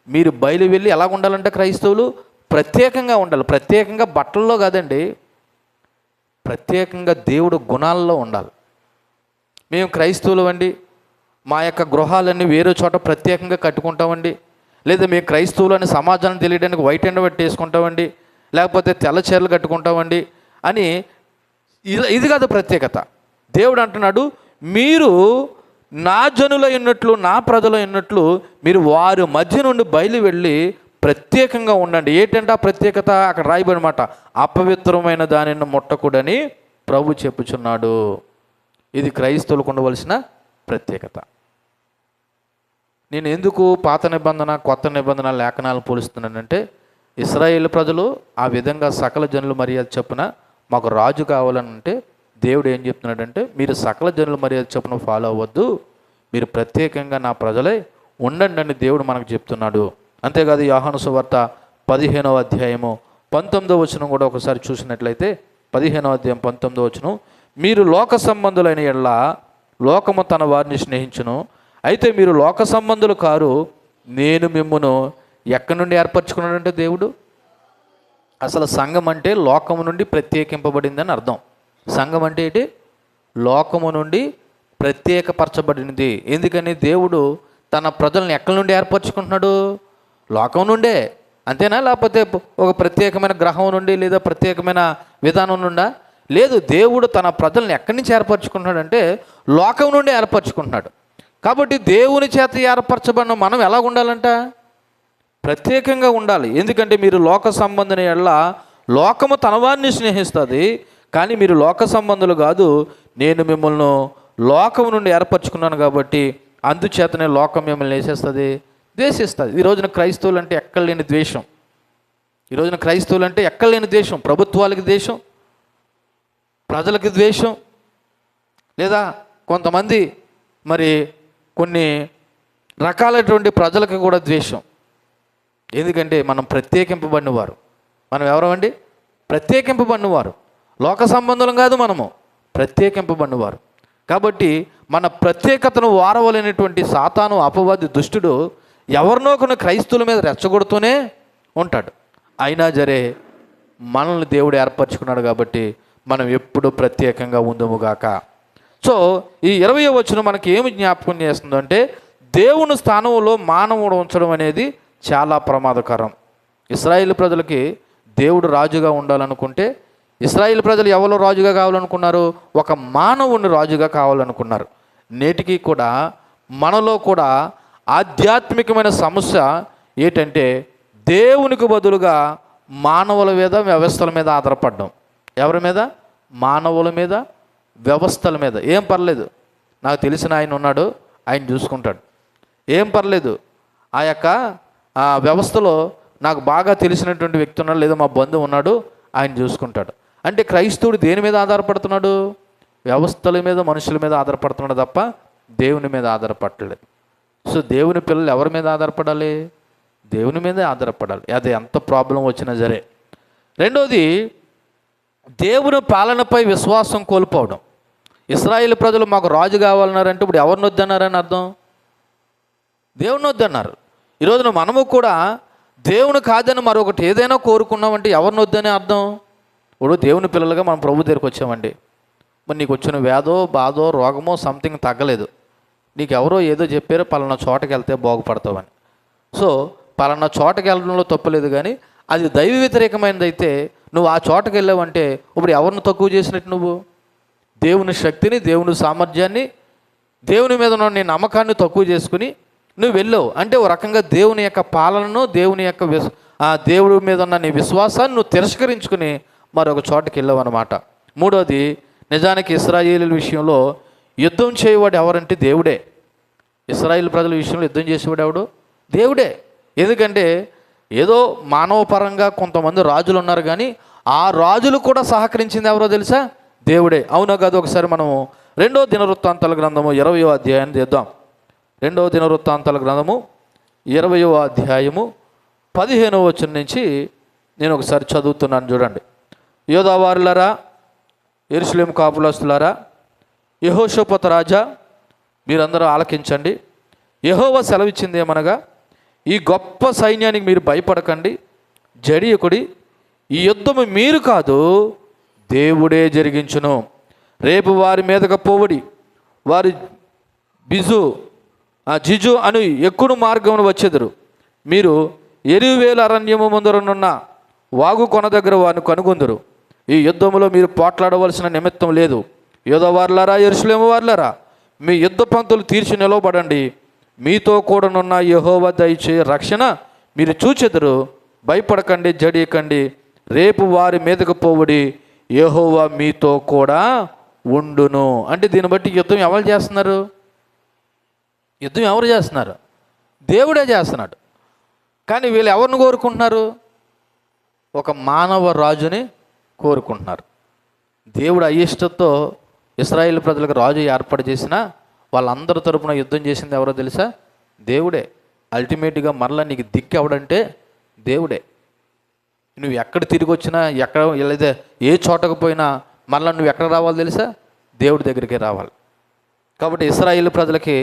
మీరు బయలు వెళ్ళి ఎలా ఉండాలంటే క్రైస్తవులు ప్రత్యేకంగా ఉండాలి. ప్రత్యేకంగా బట్టల్లో కాదండి, ప్రత్యేకంగా దేవుడు గుణాల్లో ఉండాలి. మేము క్రైస్తవులు అండి, మా యొక్క గృహాలన్నీ వేరే చోట ప్రత్యేకంగా కట్టుకుంటామండి, లేదా మేము క్రైస్తవులు అని సమాజాన్ని తెలియడానికి వైట్ అండ్ వైట్ వేసుకుంటామండి, లేకపోతే తెల్ల చీరలు కట్టుకుంటామండి అని ఇది కాదు ప్రత్యేకత. దేవుడు అంటున్నాడు, మీరు నా జనుల ఉన్నట్లు నా ప్రజల ఉన్నట్లు మీరు వారి మధ్య నుండి బయలు వెళ్ళి ప్రత్యేకంగా ఉండండి. ఏంటంటే ఆ ప్రత్యేకత అక్కడ రాయబడిన మాట, అపవిత్రమైన దానిని ముట్టకూడని ప్రభు చెప్పుచున్నాడు. ఇది క్రైస్తవులకు ఉండవలసిన ప్రత్యేకత. నేను ఎందుకు పాత నిబంధన కొత్త నిబంధన లేఖనాలు పోలుస్తున్నానంటే, ఇశ్రాయేలు ప్రజలు ఆ విధంగా సకల జనుల మర్యాద చొప్పున మాకు రాజు కావాలనంటే దేవుడు ఏం చెప్తున్నాడంటే, మీరు సకల జనుల మర్యాద చొప్పున ఫాలో అవ్వద్దు, మీరు ప్రత్యేకంగా నా ప్రజలే ఉండండి అని దేవుడు మనకు చెప్తున్నాడు. అంతేకాదు యోహాను సువార్త 15వ అధ్యాయము 19వ వచనం కూడా ఒకసారి చూసినట్లయితే, 15వ అధ్యాయం 19వ వచనం, మీరు లోక సంబంధులైన యెడల లోకము తన వారిని స్నేహించును, అయితే మీరు లోక సంబంధులు కారు, నేను మిమ్మును ఎక్కడి నుండి ఏర్పరచుకున్నాడంటే దేవుడు. అసలు సంఘం అంటే లోకము నుండి ప్రత్యేకింపబడిందని అర్థం. సంఘం అంటే ఏంటి? లోకము నుండి ప్రత్యేకపరచబడినది. ఎందుకని దేవుడు తన ప్రజలను ఎక్కడి నుండి ఏర్పరచుకుంటున్నాడు? లోకం నుండే. అంతేనా? లేకపోతే ఒక ప్రత్యేకమైన గ్రహం నుండి లేదా ప్రత్యేకమైన విధానం నుండా? లేదు, దేవుడు తన ప్రజలను ఎక్కడి నుంచి ఏర్పరచుకుంటున్నాడంటే లోకం నుండి ఏర్పరచుకుంటున్నాడు. కాబట్టి దేవుని చేత ఏర్పరచబడిన మనం ఎలా ఉండాలంట? ప్రత్యేకంగా ఉండాలి. ఎందుకంటే మీరు లోక సంబంధుల యెడల లోకము తన వారిని స్నేహిస్తుంది, కానీ మీరు లోక సంబంధులు కాదు, నేను మిమ్మల్ని లోకం నుండి ఏర్పరచుకున్నాను కాబట్టి అందుచేతనే లోకం మిమ్మల్ని వేసేస్తుంది, ద్వేషిస్తుంది. ఈ రోజున క్రైస్తవులు అంటే ఎక్కడ లేని ద్వేషం. ఈ రోజున క్రైస్తవులు అంటే ఎక్కడ లేని ద్వేషం. ప్రభుత్వాలకి ద్వేషం, ప్రజలకి ద్వేషం, లేదా కొంతమంది మరి కొన్ని రకాలైనటువంటి ప్రజలకు కూడా ద్వేషం. ఎందుకంటే మనం ప్రత్యేకింపబడినవారు. మనం ఎవరమండి? ప్రత్యేకింపబడినవారు. లోక సంబంధులం కాదు, మనము ప్రత్యేకింపబడినవారు. కాబట్టి మన ప్రత్యేకతను వారవలేనటువంటి సాతాను అపవాది దుష్టుడు ఎవరినో కొన్ని క్రైస్తవుల మీద రెచ్చగొడుతూనే ఉంటాడు. అయినా సరే మనల్ని దేవుడు ఏర్పరచుకున్నాడు కాబట్టి మనం ఎప్పుడు ప్రత్యేకంగా ఉందముగాక. సో ఈ 20వ వచనం మనకి ఏమి జ్ఞాపకం చేస్తుందంటే, దేవుని స్థానంలో మానవుడు ఉంచడం అనేది చాలా ప్రమాదకరం. ఇశ్రాయేలు ప్రజలకి దేవుడు రాజుగా ఉండాలనుకుంటే, ఇశ్రాయేలు ప్రజలు ఎవరో రాజుగా కావాలనుకున్నారు? ఒక మానవుని రాజుగా కావాలనుకున్నారు. నేటికి కూడా మనలో కూడా ఆధ్యాత్మికమైన సమస్య ఏంటంటే, దేవునికి బదులుగా మానవుల మీద వ్యవస్థల మీద ఆధారపడడం. ఎవరి మీద? మానవుల మీద, వ్యవస్థల మీద. ఏం పర్లేదు, నాకు తెలిసిన ఆయన ఉన్నాడు, ఆయన చూసుకుంటాడు, ఏం పర్లేదు. ఆ యొక్క వ్యవస్థలో నాకు బాగా తెలిసినటువంటి వ్యక్తి ఉన్నాడు, లేదా మా బంధువు ఉన్నాడు, ఆయన చూసుకుంటాడు. అంటే క్రైస్తవుడు దేని మీద ఆధారపడుతున్నాడు? వ్యవస్థల మీద, మనుషుల మీద ఆధారపడుతున్నాడు తప్ప దేవుని మీద ఆధారపడలేదు. సో దేవుని పిల్లలు ఎవరి మీద ఆధారపడాలి? దేవుని మీదే ఆధారపడాలి, అది ఎంత ప్రాబ్లం వచ్చినా సరే. రెండోది, దేవుని పాలనపై విశ్వాసం కోల్పోవడం. ఇశ్రాయేలు ప్రజలు మాకు రాజు కావాలన్నారంటే ఇప్పుడు ఎవరిని వద్దన్నారని అర్థం? దేవుని వద్దన్నారు. ఈరోజున మనము కూడా దేవుని కాదని మరొకటి ఏదైనా కోరుకున్నామంటే ఎవరిని వద్దని అర్థం? ఇప్పుడు దేవుని పిల్లలుగా మనం ప్రభు దగ్గరికి వచ్చామండి. మరి నీకు వచ్చిన వ్యాధో బాధో రోగమో సంథింగ్ తగ్గలేదు, నీకు ఎవరో ఏదో చెప్పారో పలానా చోటకి వెళ్తే బాగుపడతావని. సో పలానా చోటకి వెళ్ళడంలో తప్పులేదు, కానీ అది దైవ వ్యతిరేకమైనది అయితే నువ్వు ఆ చోటకి వెళ్ళావంటే ఇప్పుడు ఎవరిని తక్కువ చేసినట్టు? నువ్వు దేవుని శక్తిని, దేవుని సామర్థ్యాన్ని, దేవుని మీద ఉన్న నీ నమ్మకాన్ని తక్కువ చేసుకుని నువ్వు వెళ్ళావు అంటే ఒక రకంగా దేవుని యొక్క పాలనను, దేవుని యొక్క దేవుడి మీద ఉన్న నీ విశ్వాసాన్ని నువ్వు తిరస్కరించుకుని మరొక చోటకి వెళ్ళావు అన్నమాట. మూడోది, నిజానికి ఇశ్రాయేలీల విషయంలో యుద్ధం చేయవాడు ఎవరంటే దేవుడే. ఇశ్రాయేల్ ప్రజల విషయంలో యుద్ధం చేసేవాడు ఎవడు? దేవుడే. ఎందుకంటే ఏదో మానవపరంగా కొంతమంది రాజులు ఉన్నారు, కానీ ఆ రాజులు కూడా సహకరించింది ఎవరో తెలుసా? దేవుడే. అవునా కాదు? ఒకసారి మనము 2వ దినవృత్తాంతాల గ్రంథము 20వ అధ్యాయాన్ని చేద్దాం. 2వ దినవృత్తాంతాల గ్రంథము 20వ అధ్యాయము 15వ వచనం నుంచి నేను ఒకసారి చదువుతున్నాను, చూడండి. యోధావారులారా, యెరూషలేము కాపులస్తులారా, యెహోషాపాతు రాజా, మీరందరూ ఆలకించండి. యెహోవా సెలవిచ్చింది ఏమనగా, ఈ గొప్ప సైన్యానికి మీరు భయపడకండి, జడియకుడి. ఈ యుద్ధము మీరు కాదు, దేవుడే జరిగించును. రేపు వారి మీదకు పోవడి, వారి జిజు అను ఎక్కుడు మార్గమును వచ్చెదరు. మీరు ఎరువేల అరణ్యము ముందరనున్న వాగు కొన దగ్గర వారిని కనుగొందరు. ఈ యుద్ధములో మీరు పోట్లాడవలసిన నిమిత్తం లేదు. యోధావారులారా, యెరూషలేము వారులారా, మీ యుద్ధ పంతులు తీర్చి నిలవబడండి. మీతో కూడానున్న యెహోవా దయచే రక్షణ మీరు చూచెదరు. భయపడకండి, జడియకండి. రేపు వారి మీదకు పోవుడి, యెహోవా మీతో కూడా ఉండును. అంటే దీన్ని బట్టి యుద్ధం ఎవరు చేస్తున్నారు? యుద్ధం ఎవరు చేస్తున్నారు? దేవుడే చేస్తున్నాడు. కానీ వీళ్ళు ఎవరిని కోరుకుంటున్నారు? ఒక మానవ రాజుని కోరుకుంటున్నారు. దేవుడు అయిష్టంతో ఇశ్రాయేలు ప్రజలకు రాజు ఏర్పాటు చేసినా వాళ్ళందరి తరపున యుద్ధం చేసింది ఎవరో తెలుసా? దేవుడే. అల్టిమేట్గా మరలా నీకు దిక్కు ఎవడంటే దేవుడే. నువ్వు ఎక్కడ తిరిగి వచ్చినా, ఎక్కడ లేదా ఏ చోటకు పోయినా మరలా నువ్వు ఎక్కడ రావాలి తెలుసా? దేవుడి దగ్గరికి రావాలి. కాబట్టి ఇశ్రాయేలు ప్రజలకి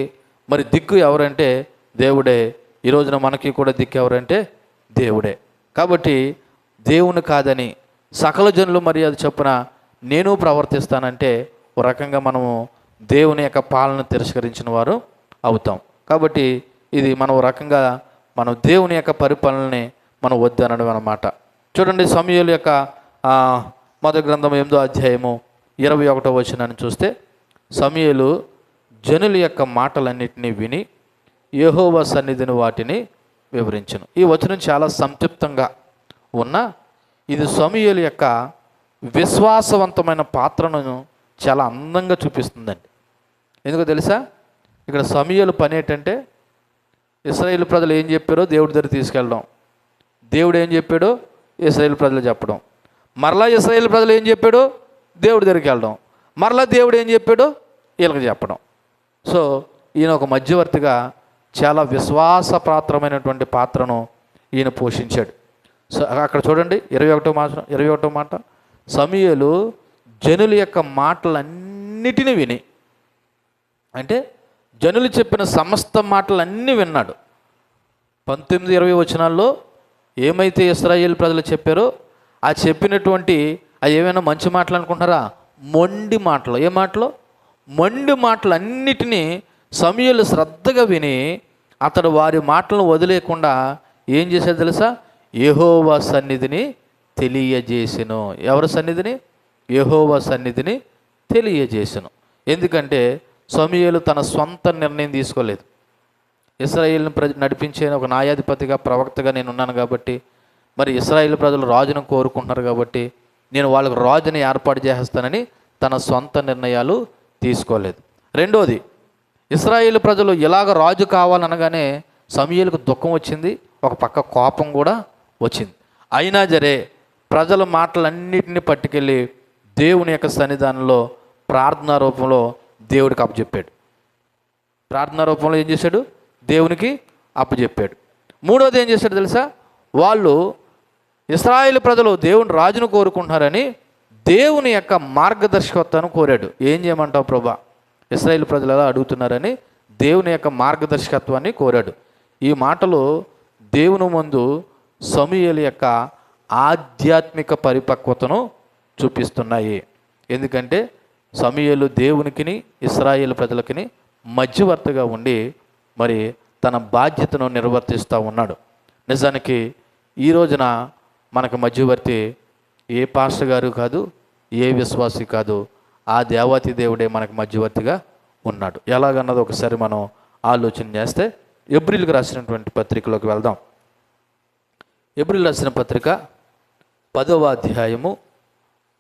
మరి దిక్కు ఎవరంటే దేవుడే. ఈ రోజున మనకి కూడా దిక్కు ఎవరంటే దేవుడే. కాబట్టి దేవుని కాదని సకల జనులు మర్యాద చొప్పున నేను ప్రవర్తిస్తానంటే ఒక రకంగా మనము దేవుని యొక్క పాలన తిరస్కరించిన వారు అవుతాం. కాబట్టి ఇది మనం ఒక రకంగా మనం దేవుని యొక్క పరిపాలనని మనం వద్దు అనడం అన్నమాట. చూడండి, సమూయేలు యొక్క మొదటి గ్రంథం 8వ అధ్యాయము 21వ వచనాన్ని చూస్తే, సమూయేలు జనుల యొక్క మాటలన్నిటినీ విని యెహోవా సన్నిధిని వాటిని వివరించును. ఈ వచనం చాలా సంక్షిప్తంగా ఉన్న ఇది సమూయేలు యొక్క విశ్వాసవంతమైన పాత్రను చాలా అందంగా చూపిస్తుందండి. ఎందుకో తెలుసా? ఇక్కడ సమూయేలు పని ఏంటంటే ఇశ్రాయేలు ప్రజలు ఏం చెప్పారో దేవుడి దగ్గర తీసుకెళ్ళడం, దేవుడు ఏం చెప్పాడో ఇశ్రాయేలు ప్రజలు చెప్పడం, మరలా ఇశ్రాయేలు ప్రజలు ఏం చెప్పాడో దేవుడి దగ్గరికి వెళ్ళడం, మరలా దేవుడు ఏం చెప్పాడో వీళ్ళకి చెప్పడం. సో ఈయన ఒక మధ్యవర్తిగా చాలా విశ్వాసపాత్రమైనటువంటి పాత్రను ఈయన పోషించాడు. సో అక్కడ చూడండి 21వ మాట, సమూయేలు జనుల యొక్క మాటలన్నిటినీ విని, అంటే జనులు చెప్పిన సమస్త మాటలన్నీ విన్నాడు. 19-20 వచనాల్లో ఏమైతే ఇశ్రాయేలు ప్రజలు చెప్పారో ఆ చెప్పినటువంటి అది ఏమైనా మంచి మాటలు అనుకుంటున్నారా? మొండి మాటలు. ఏ మాటలు? మొండి మాటలు అన్నిటినీ సమూయేలు శ్రద్ధగా విని అతడు వారి మాటలను వదిలేకుండా ఏం చేశాడు తెలుసా? యెహోవా సన్నిధిని తెలియజేసెను. ఎవరి సన్నిధిని? యెహోవా సన్నిధిని తెలియజేసెను. ఎందుకంటే సమూయేలు తన సొంత నిర్ణయం తీసుకోలేదు. ఇశ్రాయేలును నడిపించే ఒక న్యాయాధిపతిగా, ప్రవక్తగా నేను ఉన్నాను కాబట్టి, మరి ఇశ్రాయేలు ప్రజలు రాజును కోరుకుంటున్నారు కాబట్టి నేను వాళ్ళకు రాజుని ఏర్పాటు చేస్తానని తన సొంత నిర్ణయాలు తీసుకోలేదు. రెండోది, ఇశ్రాయేలు ప్రజలు ఇలాగ రాజు కావాలనగానే సమూయేలుకు దుఃఖం వచ్చింది, ఒక పక్క కోపం కూడా వచ్చింది. అయినా సరే ప్రజల మాటలన్నిటిని పట్టుకెళ్ళి దేవుని యొక్క సన్నిధానంలో ప్రార్థనా రూపంలో దేవుడికి అప్పచెప్పాడు. ప్రార్థనా రూపంలో ఏం చేశాడు? దేవునికి అప్పచెప్పాడు. మూడోది ఏం చేశాడు తెలుసా? వాళ్ళు ఇశ్రాయేలు ప్రజలు దేవుని రాజును కోరుకుంటున్నారని దేవుని యొక్క మార్గదర్శకత్వాన్ని కోరాడు. ఏం చేయమంటావు ప్రభా, ఇశ్రాయేలు ప్రజలు ఎలా అడుగుతున్నారని దేవుని యొక్క మార్గదర్శకత్వాన్ని కోరాడు. ఈ మాటలు దేవుని ముందు సమూయేలు యొక్క ఆధ్యాత్మిక పరిపక్వతను చూపిస్తున్నాయి. ఎందుకంటే సమూయేలు దేవునికిని ఇశ్రాయేలు ప్రజలకిని మధ్యవర్తిగా ఉండి మరి తన బాధ్యతను నిర్వర్తిస్తూ ఉన్నాడు. నిజానికి ఈ రోజున మనకు మధ్యవర్తి ఏ పాస్టర్ గారు కాదు, ఏ విశ్వాసి కాదు, ఆ దేవాతి దేవుడే మనకు మధ్యవర్తిగా ఉన్నాడు. ఎలాగన్నది ఒకసారి మనం ఆలోచన చేస్తే ఎబ్రిల్కి రాసినటువంటి పత్రికలోకి వెళ్దాం. ఎబ్రిల్ రాసిన పత్రిక 10వ అధ్యాయము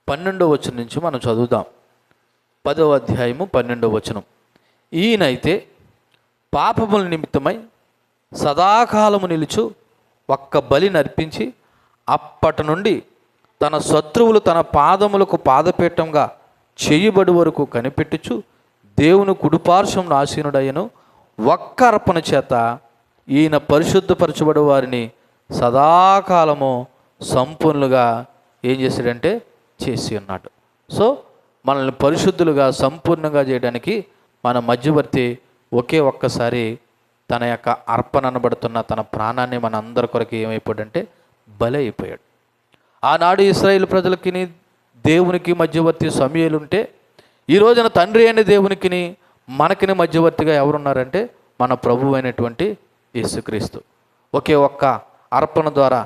12వ వచనం నుంచి మనం చదువుదాం. 10వ అధ్యాయము 12వ వచనం. ఈయనైతే పాపముల నిమిత్తమై సదాకాలము నిలుచు ఒక్క బలి నర్పించి అప్పటి నుండి తన శత్రువులు తన పాదములకు పాదపీఠంగా చేయబడి వరకు కనిపెట్టుచు దేవుని కుడిపార్శ్వం ఆసీనుడయ్యను. ఒక్క అర్పణ చేత ఈయన పరిశుద్ధపరచబడి వారిని సదాకాలము సంపూర్ణులుగా ఏం చేశాడంటే చేసి ఉన్నాడు. సో మనల్ని పరిశుద్ధులుగా సంపూర్ణంగా చేయడానికి మన మధ్యవర్తి ఒక్కసారి తన యొక్క అర్పణ అనబడుతున్న తన ప్రాణాన్ని మన అందరి కొరకు ఏమైపోయాడంటే బలి అయిపోయాడు. ఆనాడు ఇశ్రాయేలు ప్రజలకి దేవునికి మధ్యవర్తి సమూయేలు ఉంటే, ఈ రోజున తండ్రి అయిన దేవునికిని మనకిని మధ్యవర్తిగా ఎవరున్నారంటే మన ప్రభువు అయినటువంటి యేసుక్రీస్తు. ఒక్క అర్పణ ద్వారా,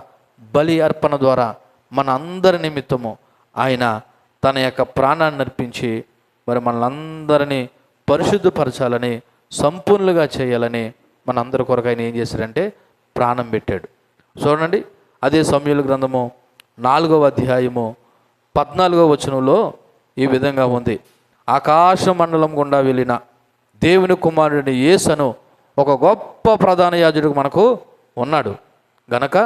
బలి అర్పణ ద్వారా మన అందరి నిమిత్తము ఆయన తన యొక్క ప్రాణాన్ని అర్పించి మరి మనలందరినీ పరిశుద్ధపరచాలని, సంపూర్ణులుగా చేయాలని మనందరి కొరకు ఆయన ఏం చేశారంటే ప్రాణం పెట్టాడు. చూడండి, అదే సమూయేలు గ్రంథము 4వ అధ్యాయము 14వ వచనంలో ఈ విధంగా ఉంది. ఆకాశ మండలం గుండా వెళ్ళిన దేవుని కుమారుడిని యేసును ఒక గొప్ప ప్రధాన యాజకుడు మనకు ఉన్నాడు గనక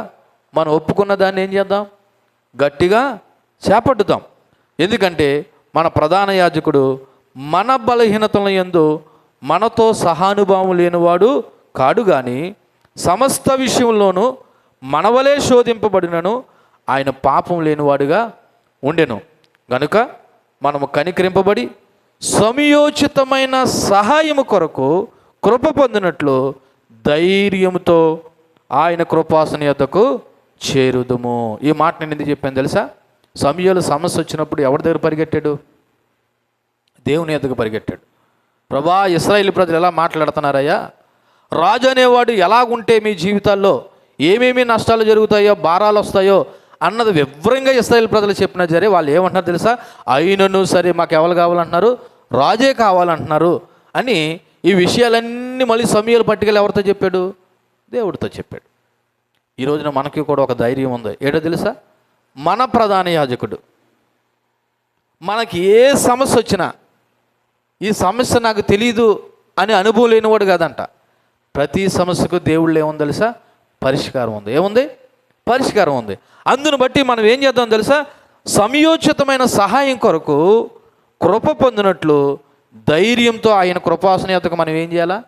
మనం ఒప్పుకున్న దాన్ని ఏం చేద్దాం? గట్టిగా చేపట్టుదాం. ఎందుకంటే మన ప్రధాన యాజకుడు మన బలహీనతల యందు మనతో సహానుభావం లేనివాడు కాడు, కానీ సమస్త విషయంలోనూ మనవలే శోధింపబడినను ఆయన పాపం లేనివాడుగా ఉండెను. గనుక మనము కనికరింపబడి సమయోచితమైన సహాయము కొరకు కృప పొందినట్లు ధైర్యంతో ఆయన కృపాసన యొద్దకు చేరుదుము. ఈ మాట నేను ఎందుకు చెప్పాను తెలుసా? సమూయేలు సమస్య వచ్చినప్పుడు ఎవరి దగ్గర పరిగెట్టాడు? దేవుని యొద్దకు పరిగెట్టాడు. ప్రభా, ఇశ్రాయేలు ప్రజలు ఎలా మాట్లాడుతున్నారయ్యా, రాజు అనేవాడు ఎలాగుంటే మీ జీవితాల్లో ఏమేమి నష్టాలు జరుగుతాయో, భారాలు వస్తాయో అన్నది వివరంగా ఇశ్రాయేలు ప్రజలు చెప్పినా సరే వాళ్ళు ఏమంటున్నారు తెలుసా? అయినను సరే మాకు ఎవరు కావాలంటున్నారు? రాజే కావాలంటున్నారు అని ఈ విషయాలన్నీ మళ్ళీ సమూయేలు పట్టుకెళ్ళి ఎవరితో చెప్పాడు? దేవుడితో చెప్పాడు. ఈ రోజున మనకి కూడా ఒక ధైర్యం ఉంది. ఏటో తెలుసా? మన ప్రధాన యాజకుడు మనకి ఏ సమస్య వచ్చినా ఈ సమస్య నాకు తెలీదు అని అనుభవం లేనివాడు కాదంట. ప్రతి సమస్యకు దేవుళ్ళు ఏముంది తెలుసా? పరిష్కారం ఉంది. ఏముంది? పరిష్కారం ఉంది. అందును బట్టి మనం ఏం చేద్దాం తెలుసా? సమయోచితమైన సహాయం కొరకు కృప పొందినట్లు ధైర్యంతో ఆయన కృపాసన యొద్దకు మనం ఏం చేయాలా?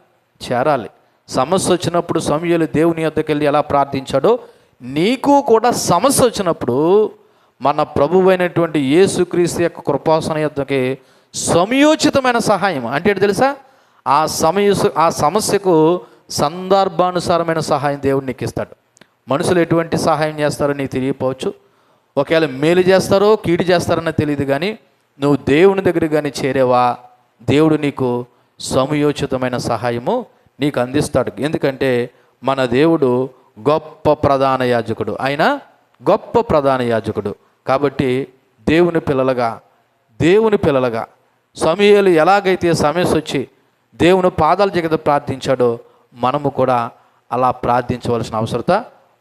చేరాలి. సమస్య వచ్చినప్పుడు సమూయేలు దేవుని యొద్దకు వెళ్ళి ఎలా ప్రార్థించాడో, నీకు కూడా సమస్య వచ్చినప్పుడు మన ప్రభువైనటువంటి యేసుక్రీస్తు యొక్క కృపాసన యొద్దకి సమయోచితమైన సహాయం అంటే ఏంటి తెలుసా? ఆ సమస్యకు సందర్భానుసారమైన సహాయం దేవుడు నీకు ఇస్తాడు. మనుషులు ఎటువంటి సహాయం చేస్తారో నీకు తెలియకపోవచ్చు, ఒకవేళ మేలు చేస్తారో కీడు చేస్తారని తెలియదు, కానీ నువ్వు దేవుని దగ్గర కానీ చేరేవా, దేవుడు నీకు సమయోచితమైన సహాయము నీకు అందిస్తాడు. ఎందుకంటే మన దేవుడు గొప్ప ప్రధాన యాజకుడు. ఆయన గొప్ప ప్రధాన యాజకుడు. కాబట్టి దేవుని పిల్లలుగా సమూయేలు ఎలాగైతే సమస్య వచ్చి దేవుని పాదాల దగ్గర ప్రార్థించాడో మనము కూడా అలా ప్రార్థించవలసిన అవసరత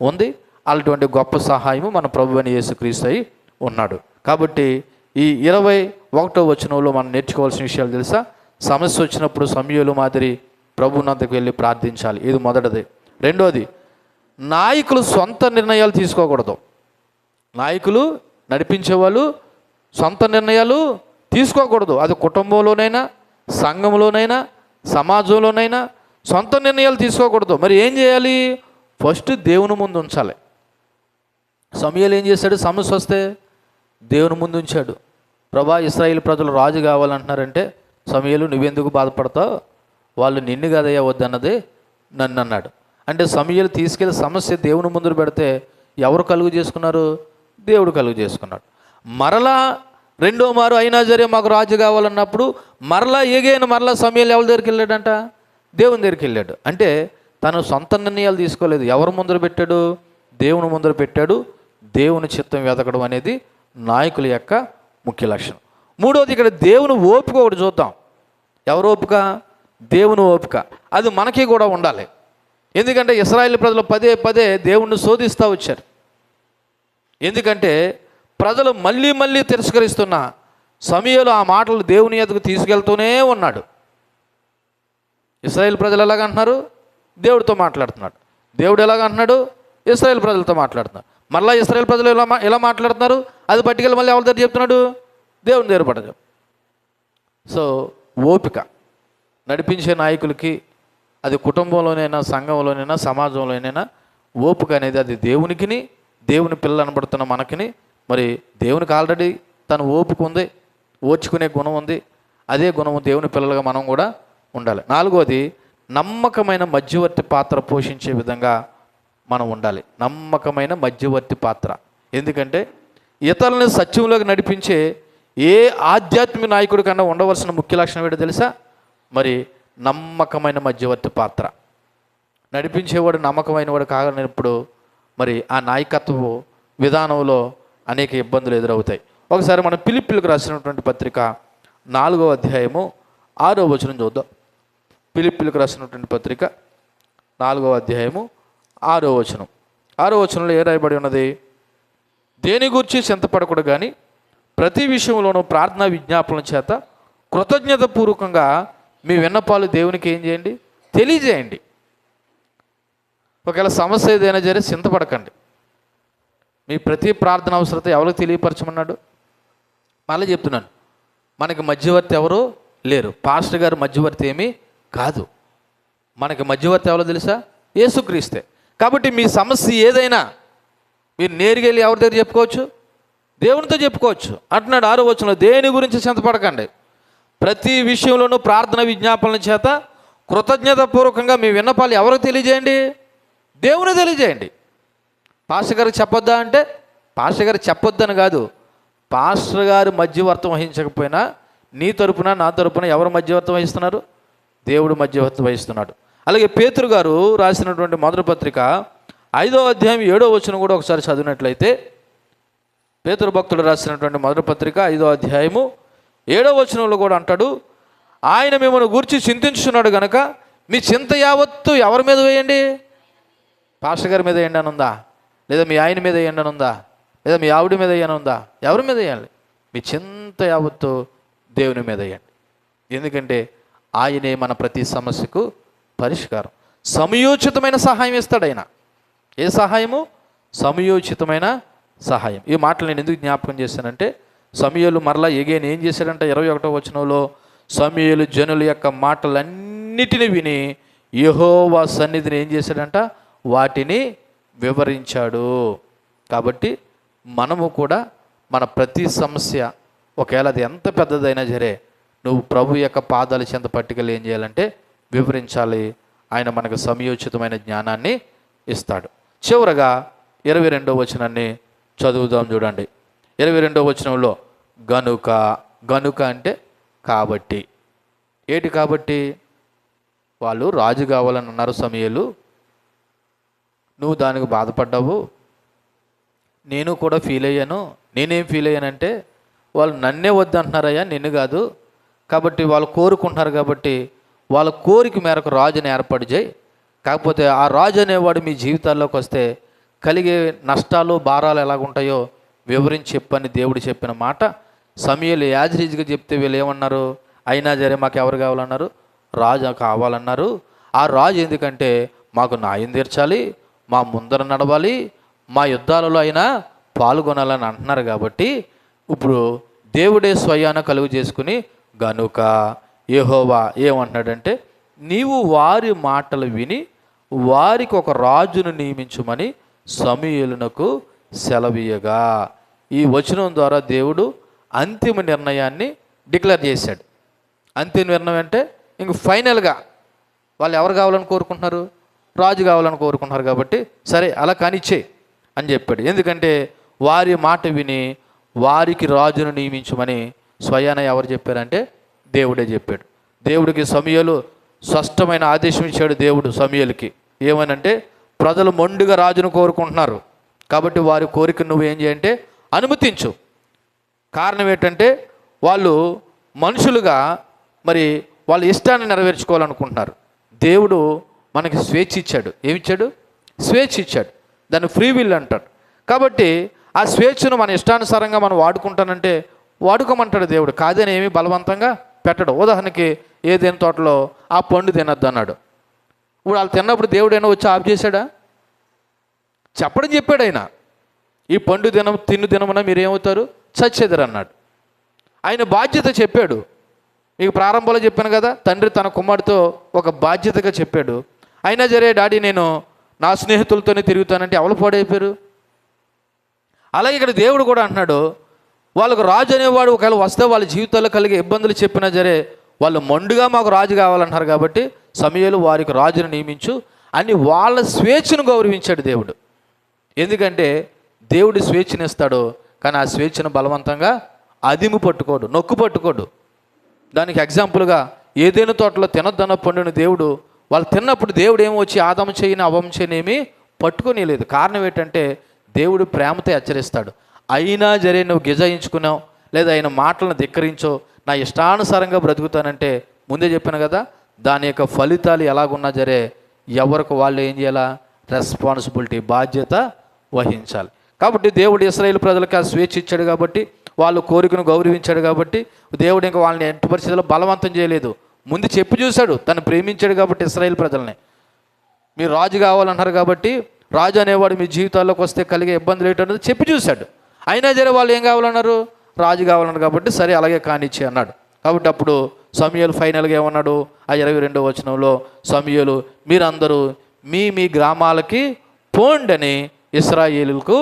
ఉంది. అలాంటి గొప్ప సహాయము మన ప్రభువైన యేసుక్రీస్తు అయి ఉన్నాడు. కాబట్టి ఈ 21వ వచనంలో మనం నేర్చుకోవాల్సిన విషయాలు తెలుసా? సమస్య వచ్చినప్పుడు సమూయేలు మాదిరి ప్రభువునందుకు వెళ్ళి ప్రార్థించాలి. ఇది మొదటిది. రెండోది, నాయకులు సొంత నిర్ణయాలు తీసుకోకూడదు. నాయకులు నడిపించేవాళ్ళు సొంత నిర్ణయాలు తీసుకోకూడదు. అది కుటుంబంలోనైనా, సంఘంలోనైనా, సమాజంలోనైనా సొంత నిర్ణయాలు తీసుకోకూడదు. మరి ఏం చేయాలి? ఫస్ట్ దేవుని ముందు ఉంచాలి. సమూయేలు ఏం చేశాడు? సమస్య వస్తే దేవుని ముందు ఉంచాడు. ప్రభా, ఇశ్రాయేలు ప్రజలు రాజు కావాలంటున్నారంటే, సమూయేలు నువ్వెందుకు బాధపడతావు, వాళ్ళు నిన్ను కదయ్యా వద్దన్నది నన్ను అన్నాడు. అంటే సమూయేలు తీసుకెళ్ళి సమస్య దేవుని ముందు పెడితే ఎవరు కలుగు చేసుకున్నారు? దేవుడు కలుగు చేసుకున్నాడు. మరలా రెండో మారు అయినా సరే మాకు రాజు కావాలన్నప్పుడు మరలా మరలా సమూయేలు ఎవరి దగ్గరికి వెళ్ళాడంట? దేవుని దగ్గరికి వెళ్ళాడు. అంటే తను సొంత నిర్ణయాలు తీసుకోలేదు. ఎవరు ముందర పెట్టాడు? దేవుని ముందర పెట్టాడు. దేవుని చిత్తం వెతకడం అనేది నాయకుల యొక్క ముఖ్య లక్షణం. మూడవది, ఇక్కడ దేవుని ఓపిక ఒకటి చూద్దాం. ఎవరు ఓపిక? దేవుని ఓపిక. అది మనకి కూడా ఉండాలి. ఎందుకంటే ఇశ్రాయేలు ప్రజలు పదే పదే దేవుణ్ణి శోధిస్తూ వచ్చారు. ఎందుకంటే ప్రజలు మళ్ళీ మళ్ళీ తిరస్కరిస్తున్న సమూయేలు ఆ మాటలు దేవుని ఎదుగు తీసుకెళ్తూనే ఉన్నాడు. ఇశ్రాయేలు ప్రజలు ఎలాగంటున్నారు? దేవుడితో మాట్లాడుతున్నాడు. దేవుడు ఎలాగంటున్నాడు? ఇశ్రాయేలు ప్రజలతో మాట్లాడుతున్నాడు. మళ్ళీ ఇశ్రాయేలు ప్రజలు ఎలా మాట్లాడుతున్నారు? అది పట్టుకెళ్ళి మళ్ళీ ఎవరి దగ్గర చెప్తున్నాడు? దేవుని దగ్గర పడదు. సో ఓపిక నడిపించే నాయకులకి, అది కుటుంబంలోనైనా, సంఘంలోనైనా, సమాజంలోనైనా ఓపిక అనేది అది దేవునికిని, దేవుని పిల్లలు అనబడుతున్న మనకిని, మరి దేవునికి ఆల్రెడీ తన ఓపిక ఉంది, ఓర్చుకునే గుణం ఉంది. అదే గుణము దేవుని పిల్లలుగా మనం కూడా ఉండాలి. నాలుగోది, నమ్మకమైన మధ్యవర్తి పాత్ర పోషించే విధంగా మనం ఉండాలి. నమ్మకమైన మధ్యవర్తి పాత్ర. ఎందుకంటే ఇతరులని సత్యంలోకి నడిపించే ఏ ఆధ్యాత్మిక నాయకుడి కన్నా ఉండవలసిన ముఖ్య లక్షణం ఏంటో తెలుసా? మరి నమ్మకమైన మధ్యవర్తి పాత్ర. నడిపించేవాడు నమ్మకమైన వాడు కాగలిగినప్పుడు మరి ఆ నాయకత్వ విధానంలో అనేక ఇబ్బందులు ఎదురవుతాయి. ఒకసారి మనం ఫిలిప్పీలకు రాసినటువంటి పత్రిక 4వ అధ్యాయము 6వ వచనం చూద్దాం. ఫిలిప్పీలకు రాసినటువంటి పత్రిక 4వ అధ్యాయము 6వ వచనం. 6వ వచనంలో ఏ రాయబడి ఉన్నది? దేని గురించి చింతపడకూడదు కానీ ప్రతి విషయంలోనూ ప్రార్థనా విజ్ఞాపనల చేత కృతజ్ఞతాపూర్వకంగా మీ విన్నపాలు దేవునికి ఏం చేయండి? తెలియజేయండి. ఒకవేళ సమస్య ఏదైనా సరే చింతపడకండి. మీ ప్రతి ప్రార్థన అవసరత ఎవరికి తెలియపరచమన్నాడు? మళ్ళీ చెప్తున్నాను, మనకి మధ్యవర్తి ఎవరు లేరు. పాస్టర్ గారు మధ్యవర్తి ఏమీ కాదు. మనకి మధ్యవర్తి ఎవరో తెలుసా? యేసుక్రీస్తే. కాబట్టి మీ సమస్య ఏదైనా మీరు నేరుగా వెళ్ళి ఎవరి దగ్గర చెప్పుకోవచ్చు? దేవునితో చెప్పుకోవచ్చు అంటున్నాడు. 6వ వచనంలో దేని గురించి చింతపడకండి, ప్రతి విషయంలోనూ ప్రార్థన విజ్ఞాపనల చేత కృతజ్ఞతాపూర్వకంగా మీ విన్నపాలు ఎవరికి తెలియజేయండి? దేవుని తెలియజేయండి. పాస్టర్ గారికి చెప్పొద్దా అంటే, పాస్టర్ గారికి చెప్పొద్దని కాదు, పాస్టర్ గారు మధ్యవర్తం వహించకపోయినా నీ తరపున నా తరపున ఎవరు మధ్యవర్తం వహిస్తున్నారు? దేవుడు మధ్యవర్తం వహిస్తున్నాడు. అలాగే పేతురు గారు రాసినటువంటి మొదటి పత్రిక 5వ అధ్యాయం 7వ వచనం కూడా ఒకసారి చదివినట్లయితే, పేతురు భక్తుడు రాసినటువంటి మొదటి పత్రిక 5వ అధ్యాయము 7వ వచనంలో కూడా అంటాడు, ఆయన మిమ్మల్ని గురించి చింతించున్నాడు కనుక మీ చింత యావత్తు ఎవరి మీద వేయండి? పాస్టర్ గారి మీద వేయండి అని ఉందా? లేదా మీ ఆయన మీద వేయండి అని ఉందా? లేదా మీ ఆవిడ మీద వేయని ఉందా? ఎవరి మీద వేయాలి? మీ చింత యావత్తు దేవుని మీద వేయండి. ఎందుకంటే ఆయనే మన ప్రతి సమస్యకు పరిష్కారం. సమయోచితమైన సహాయం ఇస్తాడు ఆయన. ఏ సహాయము? సమయోచితమైన సహాయం. ఈ మాటలు నేను ఎందుకు జ్ఞాపకం చేశానంటే, సమూయేలు మరలా ఏం చేశాడంట? 21వ వచనంలో సమూయేలు జనుల యొక్క మాటలన్నిటిని విని యెహోవా సన్నిధిని ఏం చేశాడంట? వాటిని వివరించాడు. కాబట్టి మనము కూడా మన ప్రతి సమస్య, ఒకవేళ అది ఎంత పెద్దదైనా సరే, నువ్వు ప్రభు యొక్క పాదాల చెంత పట్టుకెళ్ళి ఏం చేయాలంటే వివరించాలి. ఆయన మనకు సమయోచితమైన జ్ఞానాన్ని ఇస్తాడు. చివరగా 22వ వచనాన్ని చదువుదాం. చూడండి, 22వ వచనంలో గనుక. గనుక అంటే కాబట్టి. ఏటి కాబట్టి? వాళ్ళు రాజు కావాలని అన్నారు సమూయేలు, నువ్వు దానికి బాధపడ్డావు, నేను కూడా ఫీల్ అయ్యాను. నేనేం ఫీల్ అయ్యానంటే, వాళ్ళు నన్నే వద్దంటున్నారయ్యా, నిన్ను కాదు. కాబట్టి వాళ్ళు కోరుకుంటున్నారు, కాబట్టి వాళ్ళ కోరిక మేరకు రాజుని ఏర్పాటు చేయి. కాకపోతే ఆ రాజు అనేవాడు మీ జీవితాల్లోకి వస్తే కలిగే నష్టాలు, భారాలు ఎలాగుంటాయో వివరించి చెప్పని దేవుడు చెప్పిన మాట సమూయేలు యాజరీజ్గా చెప్తే వీళ్ళు ఏమన్నారు? అయినా సరే మాకు ఎవరు కావాలన్నారు? రాజు కావాలన్నారు. ఆ రాజు ఎందుకంటే మాకు న్యాయం తీర్చాలి, మా ముందర నడవాలి, మా యుద్ధాలలో అయినా పాల్గొనాలని అంటున్నారు. కాబట్టి ఇప్పుడు దేవుడే స్వయాన కలుగు చేసుకుని గనుక యెహోవా ఏమంటున్నాడంటే, నీవు వారి మాటలు విని వారికి ఒక రాజును నియమించుమని సమూయేలునకు సెలవీయగా. ఈ వచనం ద్వారా దేవుడు అంతిమ నిర్ణయాన్ని డిక్లేర్ చేశాడు. అంతిమ నిర్ణయం అంటే ఇంక ఫైనల్గా వాళ్ళు ఎవరు కావాలని కోరుకుంటున్నారు? రాజు కావాలని కోరుకుంటున్నారు. కాబట్టి సరే అలా కానిచ్చే అని చెప్పాడు. ఎందుకంటే వారి మాట విని వారికి రాజును నియమించమని స్వయాన ఎవరు చెప్పారంటే దేవుడే చెప్పాడు. దేవుడికి సమూయేలు స్పష్టమైన ఆదేశం ఇచ్చాడు. దేవుడు సమూయేలుకి ఏమనంటే, ప్రజలు మొండిగా రాజును కోరుకుంటున్నారు కాబట్టి వారి కోరిక నువ్వు ఏం చేయంటే అనుమతించు. కారణం ఏంటంటే వాళ్ళు మనుషులుగా మరి వాళ్ళ ఇష్టాన్ని నెరవేర్చుకోవాలనుకుంటున్నారు. దేవుడు మనకి స్వేచ్ఛ ఇచ్చాడు. ఏమిచ్చాడు? స్వేచ్ఛ ఇచ్చాడు. దాన్ని ఫ్రీ విల్ అంటాడు. కాబట్టి ఆ స్వేచ్ఛను మన ఇష్టానుసారంగా మనం వాడుకుంటానంటే వాడుకోమంటాడు దేవుడు. కాదని ఏమీ బలవంతంగా పెట్టడు. ఉదాహరణకి ఏదైనా తోటలో ఆ పండు తినద్దు అన్నాడు. ఇప్పుడు వాళ్ళు తిన్నప్పుడు దేవుడు అయినా వచ్చి ఆఫ్ చేశాడా? చెప్పడం చెప్పాడు ఆయన. ఈ పండు తిన్ను దినమున మీరేమవుతారు? చచ్చేదరు అన్నాడు. ఆయన బాధ్యత చెప్పాడు. మీకు ప్రారంభంలో చెప్పాను కదా, తండ్రి తన కుమారుడితో ఒక బాధ్యతగా చెప్పాడు. అయినా సరే డాడీ నేను నా స్నేహితులతోనే తిరుగుతానంటే ఎవరు పాడైపోయారు. అలాగే ఇక్కడ దేవుడు కూడా అంటున్నాడు, వాళ్ళకు రాజు అనేవాడు ఒకవేళ వస్తే వాళ్ళ జీవితాల్లో కలిగే ఇబ్బందులు చెప్పినా సరే వాళ్ళు మొండుగా మాకు రాజు కావాలంటారు. కాబట్టి సమూయేలు వారికి రాజును నియమించు అని వాళ్ళ స్వేచ్ఛను గౌరవించాడు దేవుడు. ఎందుకంటే దేవుడు స్వేచ్ఛనిస్తాడు, కానీ ఆ స్వేచ్ఛను బలవంతంగా అదిము పట్టుకోడు, నొక్కు పట్టుకోడు. దానికి ఎగ్జాంపుల్గా ఏదైనా తోటలో తినొద్దన్న పండుని దేవుడు వాళ్ళు తిన్నప్పుడు దేవుడు ఏమో వచ్చి ఆదం చేయని అవం చేయనేమి పట్టుకోనిలేదు. కారణం ఏంటంటే దేవుడు ప్రేమతో హెచ్చరిస్తాడు. అయినా జరే నువ్వు గిజాయించుకున్నావు లేదా ఆయన మాటలను ధిక్కరించో నా ఇష్టానుసారంగా బ్రతుకుతానంటే ముందే చెప్పాను కదా, దాని యొక్క ఫలితాలు ఎలాగున్నా జరే ఎవరికి వాళ్ళు ఏం చేయాలా? రెస్పాన్సిబిలిటీ, బాధ్యత వహించాలి. కాబట్టి దేవుడు ఇశ్రాయేలు ప్రజలకు ఆ స్వేచ్ఛ ఇచ్చాడు కాబట్టి, వాళ్ళు కోరికను గౌరవించాడు కాబట్టి దేవుడు ఇంకా వాళ్ళని ఎట్టి పరిస్థితుల్లో బలవంతం చేయలేదు. ముందు చెప్పి చూశాడు, తను ప్రేమించాడు కాబట్టి ఇశ్రాయేలు ప్రజల్ని. మీరు రాజు కావాలన్నారు కాబట్టి రాజు అనేవాడు మీ జీవితాల్లోకి వస్తే కలిగే ఇబ్బందులు ఏంటనేది చెప్పి చూశాడు. అయినా సరే వాళ్ళు ఏం కావాలన్నారు? రాజు కావాలన్నారు. కాబట్టి సరే అలాగే కానిచ్చి అన్నాడు. కాబట్టి అప్పుడు సమూయేలు ఫైనల్గా ఏమన్నాడు? ఆ 22వ వచనంలో సమూయేలు మీరందరూ మీ మీ గ్రామాలకి పోండి అని ఇశ్రాయేలుకు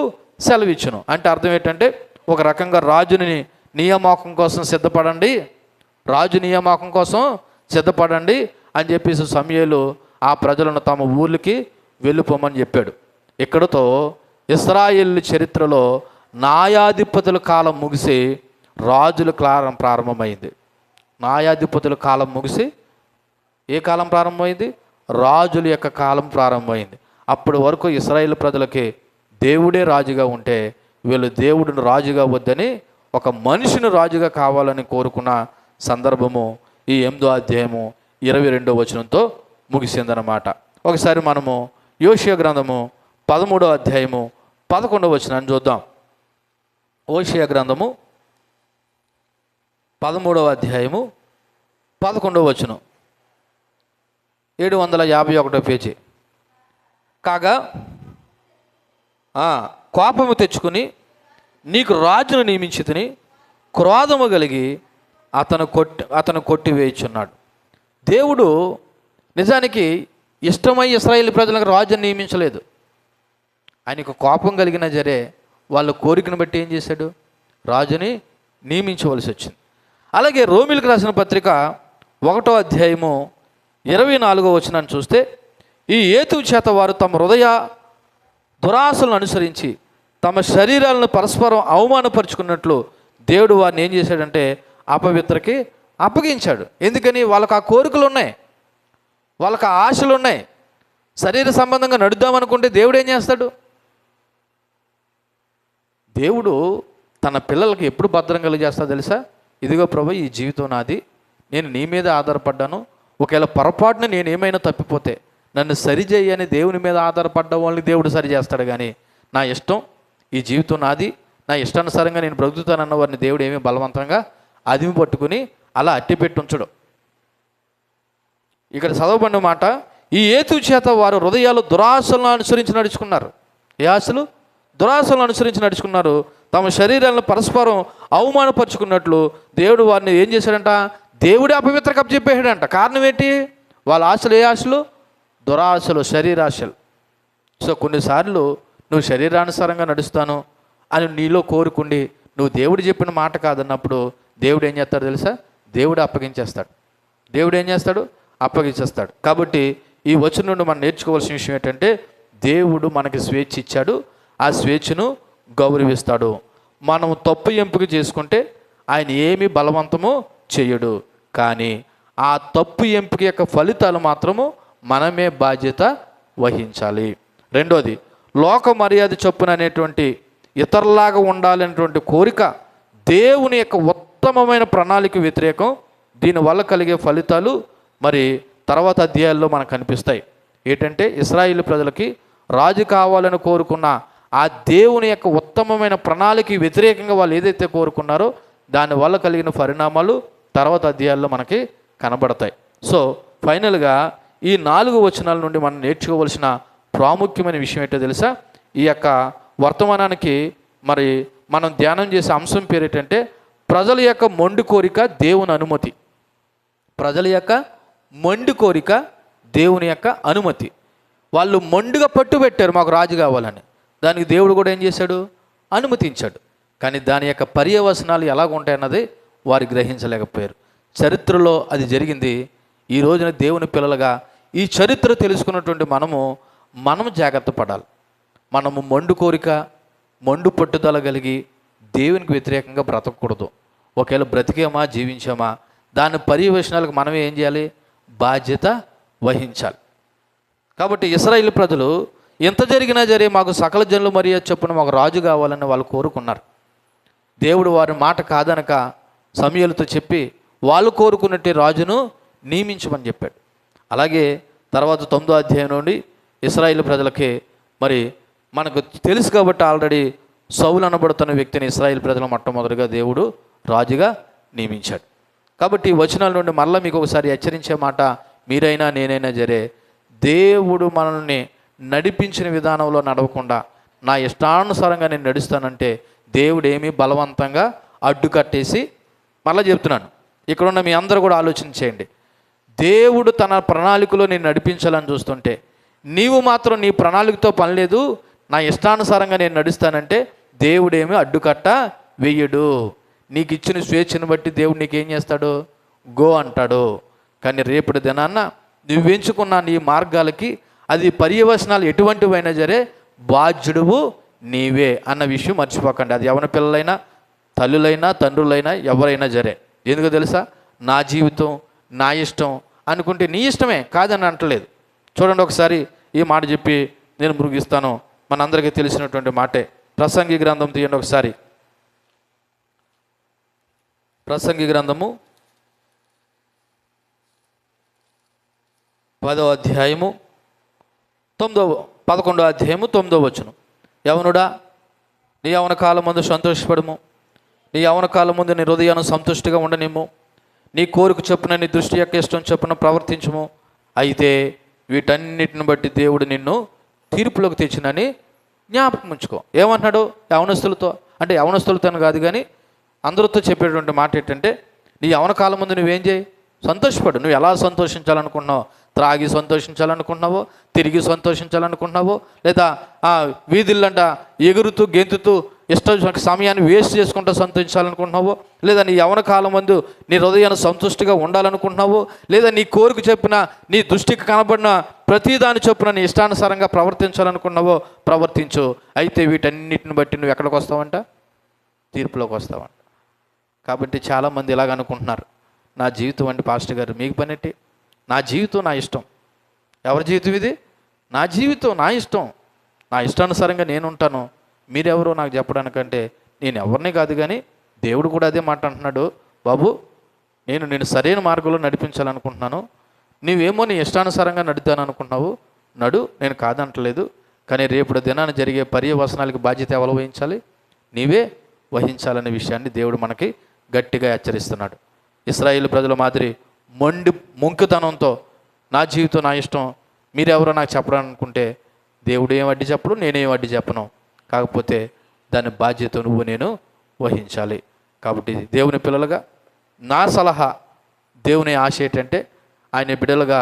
సెలవిచ్చును. అంటే అర్థం ఏంటంటే ఒక రకంగా రాజుని నియామకం కోసం సిద్ధపడండి, రాజు నియామకం కోసం సిద్ధపడండి అని చెప్పేసి సమూయేలు ఆ ప్రజలను తమ ఊర్లకి వెళ్ళిపోమని చెప్పాడు. ఇక్కడతో ఇశ్రాయేలు చరిత్రలో న్యాయాధిపతుల కాలం ముగిసి రాజుల కాలం ప్రారంభమైంది. న్యాయాధిపతుల కాలం ముగిసి ఏ కాలం ప్రారంభమైంది? రాజుల యొక్క కాలం ప్రారంభమైంది. అప్పటి వరకు ఇశ్రాయేలు ప్రజలకి దేవుడే రాజుగా ఉంటే వీళ్ళు దేవుడిని రాజుగా వద్దని ఒక మనిషిని రాజుగా కావాలని కోరుకున్న సందర్భము ఈ 8వ అధ్యాయము 22వ వచనంతో ముగిసిందనమాట. ఒకసారి మనము యోషియా గ్రంథము 13వ అధ్యాయము 11వ వచనాన్ని చూద్దాం. యోషియా గ్రంథము 13వ అధ్యాయము 11వ వచనం, 751 పేజీ. కాగా కోపము తెచ్చుకుని నీకు రాజును నియమించితిని, క్రోధము కలిగి అతను కొట్టివేయుచున్నాడు. దేవుడు నిజానికి ఇష్టమై ఇశ్రాయేలు ప్రజలకు రాజును నియమించలేదు. ఆయనకు కోపం కలిగిన జరే వాళ్ళ కోరికను బట్టి ఏం చేశాడు? రాజుని నియమించవలసి వచ్చింది. అలాగే రోమీయులకు రాసిన పత్రిక 1వ అధ్యాయము 24వ వచనాన్ని చూస్తే, ఈ హేతువు చేత వారు తమ హృదయ దురాశలను అనుసరించి తమ శరీరాలను పరస్పరం అవమానపరుచుకున్నట్లు దేవుడు వారిని ఏం చేశాడంటే అపవిత్రకి అప్పగించాడు. ఎందుకని? వాళ్ళకు ఆ కోరికలు ఉన్నాయి, వాళ్ళకు ఆ ఆశలు ఉన్నాయి. శరీర సంబంధంగా నడుద్దామనుకుంటే దేవుడు ఏం చేస్తాడు? దేవుడు తన పిల్లలకి ఎప్పుడు భద్రం కలిగేస్తాడో తెలుసా? ఇదిగో ప్రభు, ఈ జీవితం నాది, నేను నీ మీద ఆధారపడ్డాను. ఒకవేళ పొరపాటున నేను ఏమైనా తప్పిపోతే నన్ను సరిచేయి అని దేవుని మీద ఆధారపడ్డ వాళ్ళని దేవుడు సరి చేస్తాడు. కానీ నా ఇష్టం, ఈ జీవితం నాది, నా ఇష్టానుసారంగా నేను బ్రతుకుతానన్న వారిని దేవుడు ఏమీ బలవంతంగా అదిమి పట్టుకుని అలా అట్టిపెట్టి ఉంచడు. ఇక్కడ చదవబడిన మాట, ఈ హేతువు చేత వారు హృదయాలు దురాశలను అనుసరించి నడుచుకున్నారు. ఏ ఆశలు? దురాశలను అనుసరించి నడుచుకున్నారు. తమ శరీరాలను పరస్పరం అవమానపరుచుకున్నట్లు దేవుడు వారిని ఏం చేశాడంట? దేవుడే అపవిత్రకు అప్పచెప్పేశాడంట. కారణం ఏంటి? వాళ్ళ ఆశలు ఏ ఆశలు? దురాశలు, శరీరాశలు. సో కొన్నిసార్లు నువ్వు శరీరానుసారంగా నడుస్తాను అని నీలో కోరుకుండి నువ్వు దేవుడు చెప్పిన మాట కాదన్నప్పుడు దేవుడు ఏం చేస్తాడు తెలుసా? దేవుడు అప్పగించేస్తాడు. దేవుడు ఏం చేస్తాడు? అప్పగించేస్తాడు. కాబట్టి ఈ వచనం నుండి మనం నేర్చుకోవాల్సిన విషయం ఏంటంటే, దేవుడు మనకి స్వేచ్ఛ ఇచ్చాడు, ఆ స్వేచ్ఛను గౌరవిస్తాడు. మనం తప్పు ఎంపిక చేసుకుంటే ఆయన ఏమీ బలవంతము చేయడు. కానీ ఆ తప్పు ఎంపిక యొక్క ఫలితాలు మాత్రము మనమే బాధ్యత వహించాలి. రెండోది, లోక మర్యాద చొప్పున అనేటువంటి ఇతరులాగా ఉండాలనేటువంటి కోరిక దేవుని యొక్క ఉత్తమమైన ప్రణాళిక వ్యతిరేకం. దీనివల్ల కలిగే ఫలితాలు మరి తర్వాత అధ్యాయాల్లో మనకు కనిపిస్తాయి. ఏంటంటే, ఇశ్రాయేలు ప్రజలకి రాజు కావాలని కోరుకున్న ఆ దేవుని యొక్క ఉత్తమమైన ప్రణాళిక వ్యతిరేకంగా వాళ్ళు ఏదైతే కోరుకున్నారో దానివల్ల కలిగిన పరిణామాలు తర్వాత అధ్యాయాల్లో మనకి కనబడతాయి. సో ఫైనల్గా ఈ 4 వచనాల నుండి మనం నేర్చుకోవలసిన ప్రాముఖ్యమైన విషయం ఏంటో తెలుసా? ఈ యొక్క వర్తమానానికి మరి మనం ధ్యానం చేసే అంశం పేరు ఏంటంటే, ప్రజల యొక్క మొండి కోరిక దేవుని అనుమతి. ప్రజల యొక్క మొండి కోరిక దేవుని యొక్క అనుమతి. వాళ్ళు మొండిగా పట్టుబెట్టారు మాకు రాజు కావాలని. దానికి దేవుడు కూడా ఏం చేశాడు? అనుమతించాడు. కానీ దాని యొక్క పర్యవసనాలు ఎలాగుంటాయన్నది వారు గ్రహించలేకపోయారు. చరిత్రలో అది జరిగింది. ఈ రోజున దేవుని పిల్లలుగా ఈ చరిత్ర తెలుసుకున్నటువంటి మనము జాగ్రత్త పడాలి. మనము మొండు కోరిక, మొండు పట్టుదల కలిగి దేవునికి వ్యతిరేకంగా బ్రతకూడదు. ఒకవేళ బ్రతికేమా, జీవించామా, దాని పర్యవేక్షణాలకు మనమే ఏం చేయాలి? బాధ్యత వహించాలి. కాబట్టి ఇశ్రాయేలు ప్రజలు ఎంత జరిగినా సరే మాకు సకల జనులు మర్యాద చొప్పున మాకు రాజు కావాలని వాళ్ళు కోరుకున్నారు. దేవుడు వారి మాట కాదనక సమూయేలుతో చెప్పి వాళ్ళు కోరుకున్నట్టే రాజును నియమించమని చెప్పాడు. అలాగే తర్వాత 9వ అధ్యాయం నుండి ఇశ్రాయేలు ప్రజలకి మరి మనకు తెలుసు కాబట్టి ఆల్రెడీ సౌలు అనబడుతున్న వ్యక్తిని ఇశ్రాయేలు ప్రజలు మొట్టమొదటిగా దేవుడు రాజుగా నియమించాడు. కాబట్టి ఈ వచనాల నుండి మళ్ళీ మీకు ఒకసారి హెచ్చరించే మాట, మీరైనా నేనైనా సరే దేవుడు మనల్ని నడిపించిన విధానంలో నడవకుండా నా ఇష్టానుసారంగా నేను నడుస్తానంటే దేవుడు ఏమీ బలవంతంగా అడ్డుకట్టేసి, మళ్ళీ చెప్తున్నాను, ఇక్కడున్న మీ అందరూ కూడా ఆలోచన చేయండి. దేవుడు తన ప్రణాళికలో నేను నడిపించాలని చూస్తుంటే నీవు మాత్రం నీ ప్రణాళికతో పని లేదు, నా ఇష్టానుసారంగా నేను నడుస్తానంటే దేవుడేమీ అడ్డుకట్ట వెయ్యడు. నీకు ఇచ్చిన స్వేచ్ఛను బట్టి దేవుడు నీకేం చేస్తాడు? గో అంటాడు. కానీ రేపటి దినాన్న నువ్వు ఎంచుకున్న నీ మార్గాలకి అది పర్యవసనాలు ఎటువంటివైనా సరే బాధ్యుడువు నీవే అన్న విషయం మర్చిపోకండి. అది యవన పిల్లలైనా, తల్లులైనా, తండ్రులైనా, ఎవరైనా సరే. ఎందుకో తెలుసా? నా జీవితం నా ఇష్టం అనుకుంటే నీ ఇష్టమే, కాదని అంటలేదు. చూడండి, ఒకసారి ఈ మాట చెప్పి నేను ముగిస్తాను. మనందరికీ తెలిసినటువంటి మాటే. ప్రసంగి గ్రంథం తీయండి ఒకసారి. ప్రసంగి గ్రంథము 10వ అధ్యాయము 11వ అధ్యాయము 9వ వచనం. యవనుడా, నీ యవన కాలం ముందు సంతోషపడము, నీ యవన కాలం ముందు నీ హృదయాన్ని సంతుష్టిగా ఉండనిమ్ము, నీ కోరిక చొప్పున నీ దృష్టి యొక్క ఇష్టం చొప్పున ప్రవర్తించము. అయితే వీటన్నిటిని బట్టి దేవుడు నిన్ను తీర్పులోకి తెచ్చినని జ్ఞాపకం ఉంచుకో. ఏమంటున్నాడు? యవనస్తులతో, అంటే యవనస్తులతో కాదు కానీ అందరితో చెప్పేటువంటి మాట ఏంటంటే, నీ యవన కాలం ముందు నువ్వేం చేయి? సంతోషపడు. నువ్వు ఎలా సంతోషించాలనుకుంటున్నావు? త్రాగి సంతోషించాలనుకుంటున్నావో, తిరిగి సంతోషించాలనుకుంటున్నావో, లేదా వీధులంట ఎగురుతూ గెంతుతూ సమయాన్ని వేస్ట్ చేసుకుంటూ సంతోషించాలనుకుంటున్నావో, లేదా నీ యవన కాలం ముందు నీ హృదయాన్ని సంతుష్టిగా ఉండాలనుకుంటున్నావో, లేదా నీ కోరిక చెప్పిన నీ దృష్టికి కనబడిన ప్రతిదాని చొప్పున నీ ఇష్టానుసారంగా ప్రవర్తించాలనుకున్నావో ప్రవర్తించు. అయితే వీటన్నిటిని బట్టి నువ్వు ఎక్కడికి వస్తావంట? తీర్పులోకి వస్తావంట. కాబట్టి చాలామంది ఇలాగ అనుకుంటున్నారు, నా జీవితం అంటే పాస్టర్ గారు మీకు పనేటి, నా జీవితం నా ఇష్టం. ఎవరి జీవితం ఇది? నా జీవితం నా ఇష్టం, నా ఇష్టానుసారంగా నేను ఉంటాను, మీరెవరో నాకు చెప్పడానికంటే నేను ఎవరిని కాదు. కానీ దేవుడు కూడా అదే మాట అంటున్నాడు, బాబు నేను సరైన మార్గంలో నడిపించాలనుకుంటున్నాను, నువ్వేమో నీ ఇష్టానుసారంగా నడుతాను అనుకుంటున్నావు, నడు, నేను కాదంటలేదు. కానీ రేపు దినాన్ని జరిగే పర్యవసనాలకి బాధ్యత ఎవరు వహించాలి? నీవే వహించాలనే విషయాన్ని దేవుడు మనకి గట్టిగా హెచ్చరిస్తున్నాడు. ఇశ్రాయేలు ప్రజల మాదిరి మొంకితనంతో నా జీవితం నా ఇష్టం, మీరెవరో నాకు చెప్పడాలనుకుంటే దేవుడు ఏం అడ్డు చెప్పడు, నేనేం అడ్డు చెప్పను. కాకపోతే దాని బాధ్యత నువ్వు నేను వహించాలి. కాబట్టి దేవుని పిల్లలుగా నా సలహా, దేవుని ఆశ ఏంటంటే ఆయన బిడ్డలుగా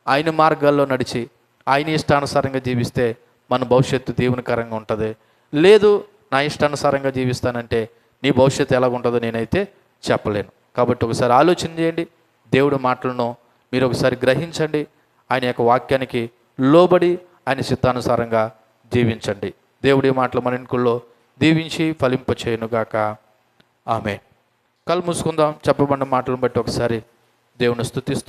ఆయన మార్గాల్లో నడిచి ఆయన ఇష్టానుసారంగా జీవిస్తే మన భవిష్యత్తు దేవునికరంగా ఉంటుంది. లేదు నా ఇష్టానుసారంగా జీవిస్తానంటే నీ భవిష్యత్తు ఎలాగుంటుందో నేనైతే చెప్పలేను. కాబట్టి ఒకసారి ఆలోచన చేయండి. దేవుడి మాటలను మీరు ఒకసారి గ్రహించండి. ఆయన యొక్క వాక్యానికి లోబడి ఆయన చిత్తానుసారంగా జీవించండి. దేవుడి మాటలు మన ఇంట్లో దీవించి ఫలింపచేయునుగాక. ఆమేన్. కళ్ళు మూసుకుందాం. చెప్పబడిన మాటలను బట్టి ఒకసారి దేవుని స్తుతిస్తూ